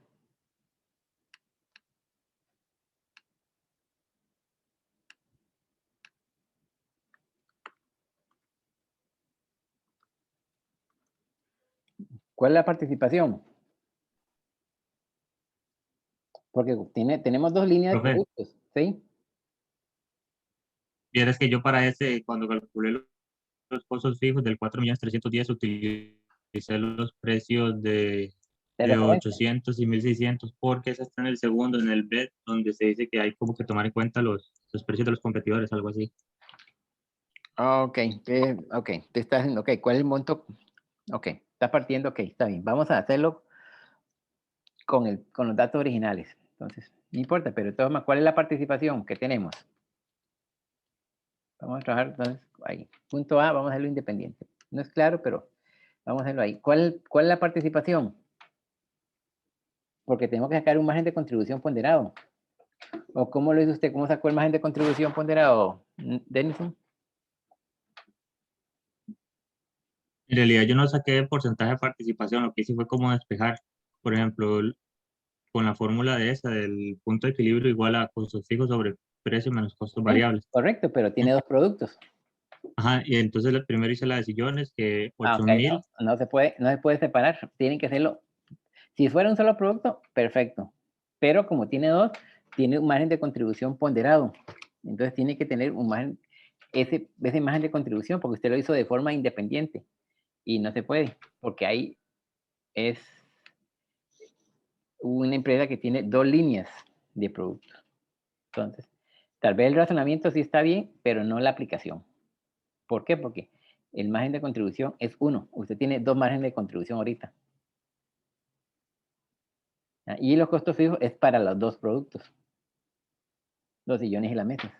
¿Cuál es la participación? Porque tenemos dos líneas de Profe. productos, ¿sí? Vieras que yo para ese, cuando calculé los costos fijos del 4.310.000, utilicé los precios de De referencia. 800 y 1.600, porque esa está en el segundo, en el B, donde se dice que hay como que tomar en cuenta los precios de los competidores, algo así. Ok, ok, te estás haciendo, ok, ¿cuál es el monto? Ok, está partiendo, ok, está bien. Vamos a hacerlo con los datos originales. Entonces, no importa, pero de todas formas, ¿cuál es la participación que tenemos? Vamos a trabajar, entonces, ahí. Punto A, vamos a hacerlo independiente. No es claro, pero vamos a hacerlo ahí. ¿Cuál es la participación? Porque tenemos que sacar un margen de contribución ponderado. ¿O cómo lo hizo usted? ¿Cómo sacó el margen de contribución ponderado, Denison? En realidad yo no saqué porcentaje de participación, lo que hice fue como despejar, por ejemplo, con la fórmula de esa, del punto de equilibrio igual a costos fijos sobre precio menos costos variables. Correcto, pero tiene dos productos. Ajá, y entonces el primero hice la de sillones, que Ok, 8.000. no se puede separar, tienen que hacerlo. Si fuera un solo producto, perfecto. Pero como tiene dos, tiene un margen de contribución ponderado. Entonces tiene que tener un margen, ese margen de contribución, porque usted lo hizo de forma independiente. Y no se puede, porque ahí es una empresa que tiene dos líneas de productos. Entonces, tal vez el razonamiento sí está bien, pero no la aplicación. ¿Por qué? Porque el margen de contribución es uno. Usted tiene dos márgenes de contribución ahorita. ¿ya? Y los costos fijos es para los dos productos, los sillones y las mesas.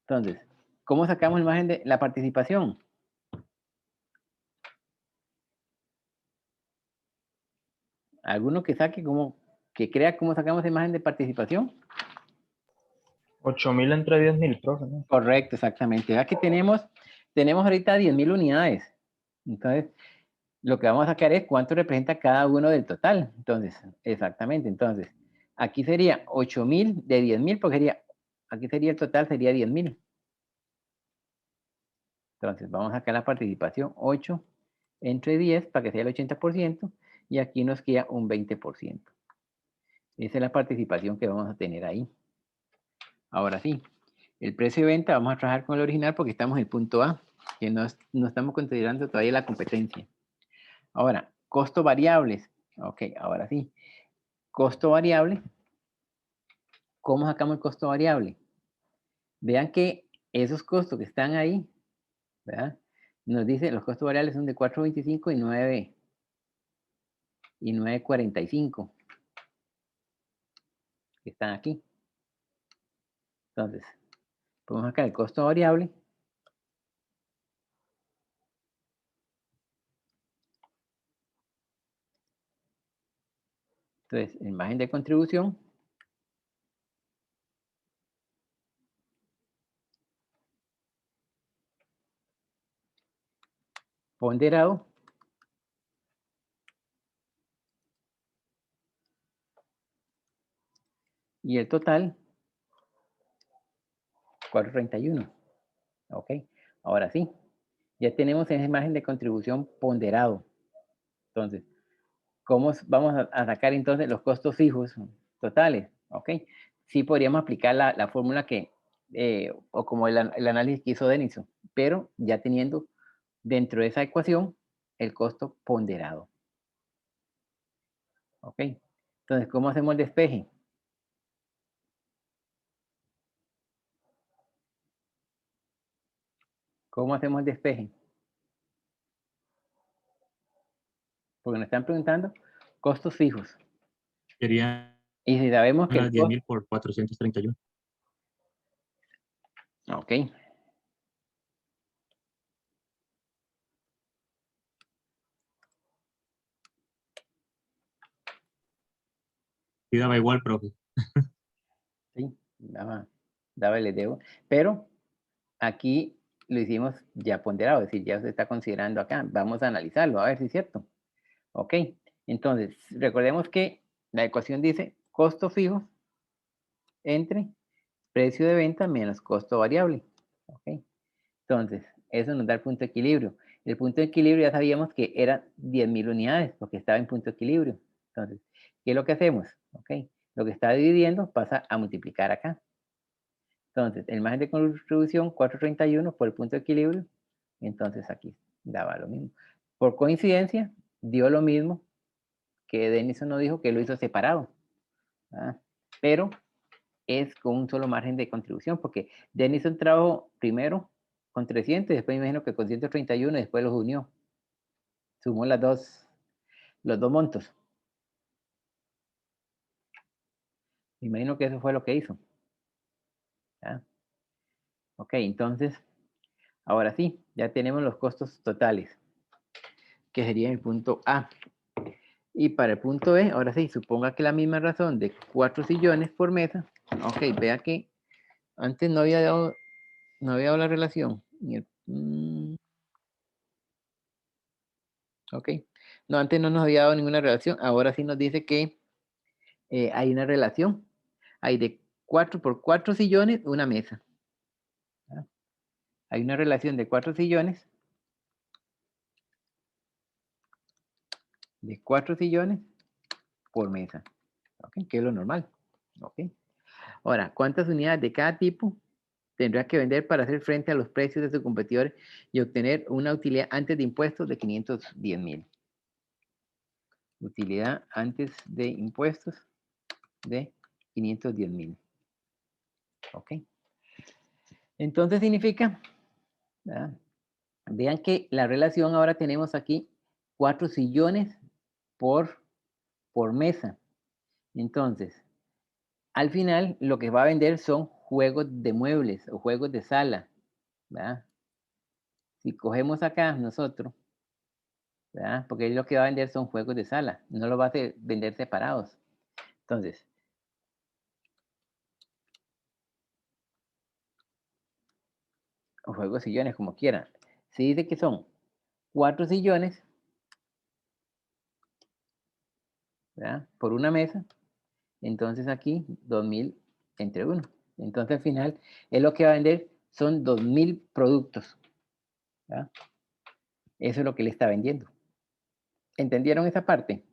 Entonces, ¿cómo sacamos el margen de la participación? ¿Alguno que saque que crea cómo sacamos el margen de participación? 8.000 entre 10.000, profe, ¿no? Correcto, exactamente. Ya que tenemos ahorita 10.000 unidades. Entonces, lo que vamos a sacar es cuánto representa cada uno del total. Entonces, exactamente. Entonces, aquí sería 8.000 de 10.000, porque aquí sería el total, sería 10.000. Entonces, vamos a sacar la participación 8 entre 10 para que sea el 80%, y aquí nos queda un 20%. Esa es la participación que vamos a tener ahí. Ahora sí, el precio de venta vamos a trabajar con el original porque estamos en el punto A, que no estamos considerando todavía la competencia. Ahora, costos variables. Ok, ahora sí. Costo variable. ¿Cómo sacamos el costo variable? Vean que esos costos que están ahí, ¿verdad? Nos dice los costos variables son de 4.25 y 9.45. Que están aquí. Entonces, podemos sacar el costo variable. Entonces, el margen de contribución ponderado y el total 4.31. Ok, ahora sí, ya tenemos ese margen de contribución ponderado. Entonces, ¿cómo vamos a sacar entonces los costos fijos totales? Ok, sí podríamos aplicar la fórmula que, o como el análisis que hizo Denison, pero ya teniendo dentro de esa ecuación el costo ponderado. Ok, entonces, ¿cómo hacemos el despeje? ¿Cómo hacemos el despeje? Porque nos están preguntando costos fijos. Serían Y si sabemos que las 10.000 por 431. Ok. Sí, daba igual, profe. Sí, daba el debo. Pero aquí lo hicimos ya ponderado, es decir, ya se está considerando acá. Vamos a analizarlo, a ver si es cierto. Ok, entonces, recordemos que la ecuación dice costo fijo entre precio de venta menos costo variable. Ok, entonces, eso nos da el punto de equilibrio. El punto de equilibrio ya sabíamos que era 10.000 unidades, porque estaba en punto de equilibrio. Entonces, ¿qué es lo que hacemos? Ok, lo que está dividiendo pasa a multiplicar acá. Entonces, el margen de contribución 4.31 por el punto de equilibrio. Entonces aquí daba lo mismo. Por coincidencia, dio lo mismo que Denison nos dijo que lo hizo separado. ¿Verdad? Pero es con un solo margen de contribución, porque Denison trabajó primero con 300 y después me imagino que con 131 y después los unió. Sumó los dos montos. Me imagino que eso fue lo que hizo. ¿Ya? Ok, entonces, ahora sí, ya tenemos los costos totales, que sería el punto A. Y para el punto B, ahora sí, suponga que la misma razón de 4 sillones por mesa. Ok, vea que antes no había dado la relación. Ok, no, antes no nos había dado ninguna relación. Ahora sí nos dice que hay una relación. Hay de 4 por 4 sillones, una mesa. ¿Ah? Hay una relación de 4 sillones. De 4 sillones por mesa. Ok, que es lo normal. Ok. Ahora, ¿cuántas unidades de cada tipo tendrá que vender para hacer frente a los precios de sus competidores y obtener una utilidad antes de impuestos de 510.000? Utilidad antes de impuestos de 510.000. Ok. Entonces significa, ¿verdad? Vean que la relación ahora tenemos aquí 4 sillones por mesa. Entonces, al final lo que va a vender son juegos de muebles o juegos de sala, ¿verdad? Si cogemos acá nosotros, ¿verdad? Porque lo que va a vender son juegos de sala, no lo va a vender separados. Entonces, o juegos sillones, como quieran. Si dice que son 4 sillones, ¿verdad? Por una mesa, entonces aquí 2000 entre uno. Entonces al final, es lo que va a vender son 2000 productos, ¿verdad? Eso es lo que le está vendiendo. ¿Entendieron esa parte?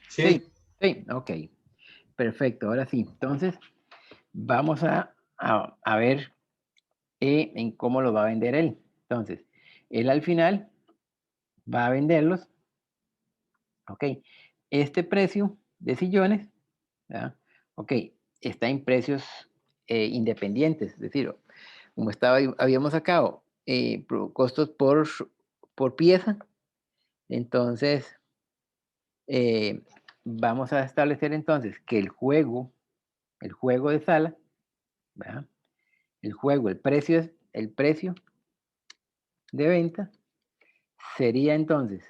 Sí. Sí, ok. Perfecto, ahora sí. Entonces, vamos a ver en cómo lo va a vender él. Entonces, él al final va a venderlos. Ok. Este precio de sillones, ¿verdad? Ok, está en precios independientes. Es decir, como habíamos sacado costos por pieza, entonces vamos a establecer entonces que el juego de sala, ¿verdad? El precio de venta sería entonces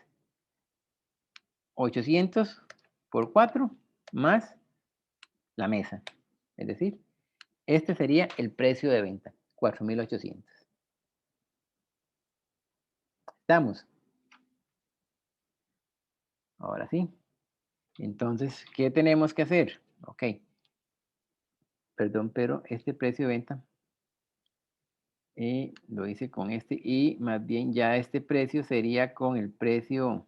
800 por 4 más la mesa. Es decir, este sería el precio de venta, 4.800. ¿Estamos? Ahora sí. Entonces, ¿qué tenemos que hacer? Ok. Perdón, pero este precio de venta lo hice con este y más bien ya este precio sería con el precio,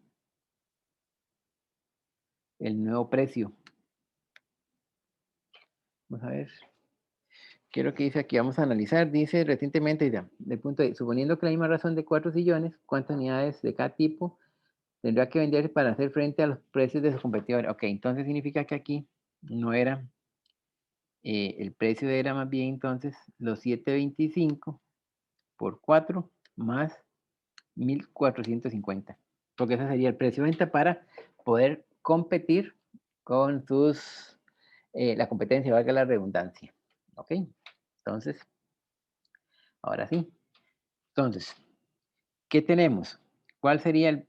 el nuevo precio. Vamos a ver. ¿Qué es lo que dice aquí? Vamos a analizar. Dice recientemente, ya, del punto de, suponiendo que la misma razón de 4 sillones, ¿cuántas unidades de cada tipo tendrá que vender para hacer frente a los precios de sus competidores? Ok, entonces significa que aquí no era, el precio era más bien entonces los 725 por 4 más 1.450, porque ese sería el precio de venta para poder competir con sus, la competencia, valga la redundancia. Ok, entonces, ahora sí. Entonces, ¿qué tenemos? ¿Cuál sería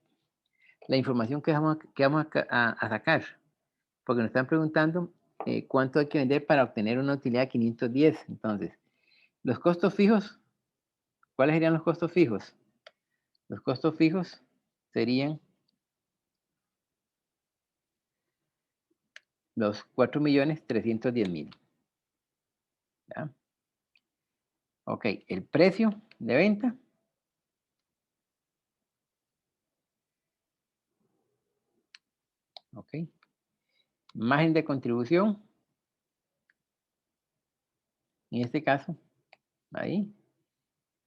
la información que vamos a sacar? Porque nos están preguntando cuánto hay que vender para obtener una utilidad 510. Entonces, los costos fijos, ¿cuáles serían los costos fijos? Los costos fijos serían los 4.310.000. ¿Ya? Ok, el precio de venta. Ok. Margen de contribución. En este caso, ahí.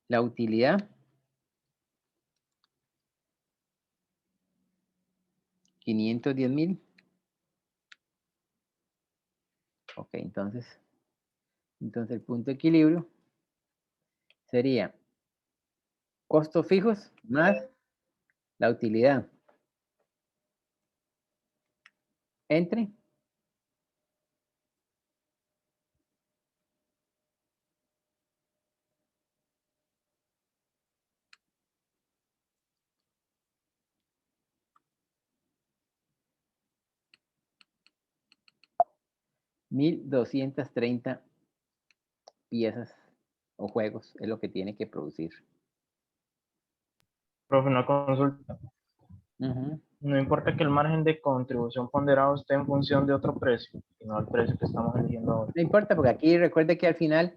La utilidad. 510.000. Ok, entonces el punto de equilibrio sería costos fijos más la utilidad entre $1.230 piezas o juegos es lo que tiene que producir. Profe, una consulta. Ujú. No importa que el margen de contribución ponderado esté en función de otro precio, sino al precio que estamos eligiendo ahora. No importa, porque aquí recuerde que al final,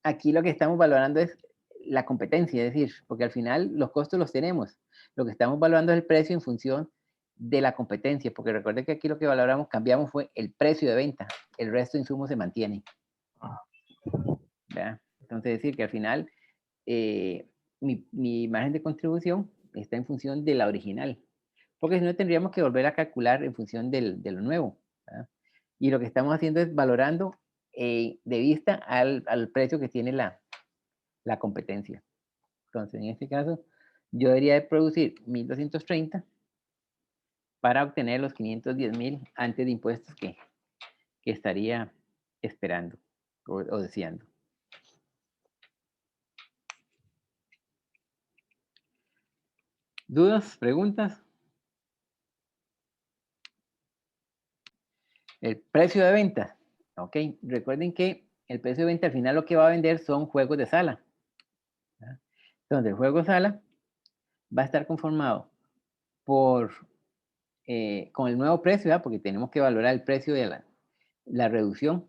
aquí lo que estamos valorando es la competencia, es decir, porque al final los costos los tenemos. Lo que estamos valorando es el precio en función de la competencia, porque recuerde que aquí lo que valoramos, cambiamos fue el precio de venta. El resto de insumos se mantiene. ¿Verdad? Entonces, es decir, que al final mi margen de contribución está en función de la original, porque si no tendríamos que volver a calcular en función de lo nuevo, ¿verdad? Y lo que estamos haciendo es valorando de vista al precio que tiene la competencia. Entonces, en este caso, yo debería de producir 1.230 para obtener los 510.000 antes de impuestos que estaría esperando o deseando. ¿Dudas? ¿Preguntas? El precio de venta. Ok, recuerden que el precio de venta al final lo que va a vender son juegos de sala. ¿verdad? Entonces, el juego de sala va a estar conformado por, con el nuevo precio, ¿verdad? Porque tenemos que valorar el precio de la reducción.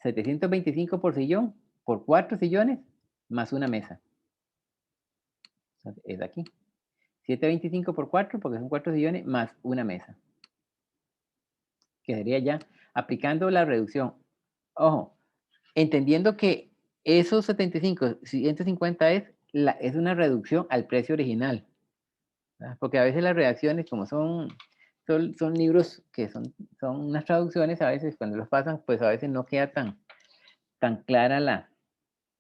725 por sillón, por 4 sillones, más una mesa. Entonces, es aquí. 725 por 4, porque son 4 sillones, más una mesa. Quedaría ya aplicando la reducción. Ojo, entendiendo que esos 75, 150 es una reducción al precio original. ¿verdad? Porque a veces las redacciones, como son libros que son unas traducciones, a veces cuando los pasan, pues a veces no queda tan clara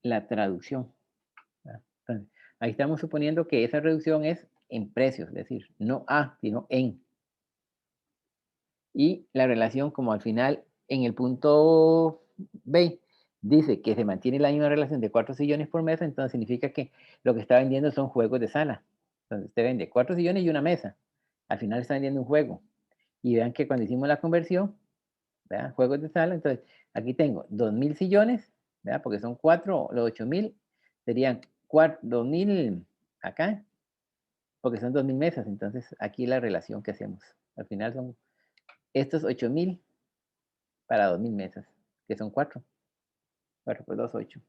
la traducción. ¿verdad? Entonces, ahí estamos suponiendo que esa reducción es en precios, es decir, no a, sino en. Y la relación, como al final en el punto B dice que se mantiene la misma relación de 4 sillones por mesa, entonces significa que lo que está vendiendo son juegos de sala. Entonces usted vende 4 sillones y una mesa. Al final está vendiendo un juego. Y vean que cuando hicimos la conversión, ¿verdad? Juegos de sala, entonces aquí tengo 2.000 sillones, ¿verdad? Porque son 4, los 8.000 serían 2.000 acá, porque son 2.000 mesas. Entonces aquí la relación que hacemos. Al final son estos 8.000 para 2.000 mesas, que son 4. 4 por 2, 8.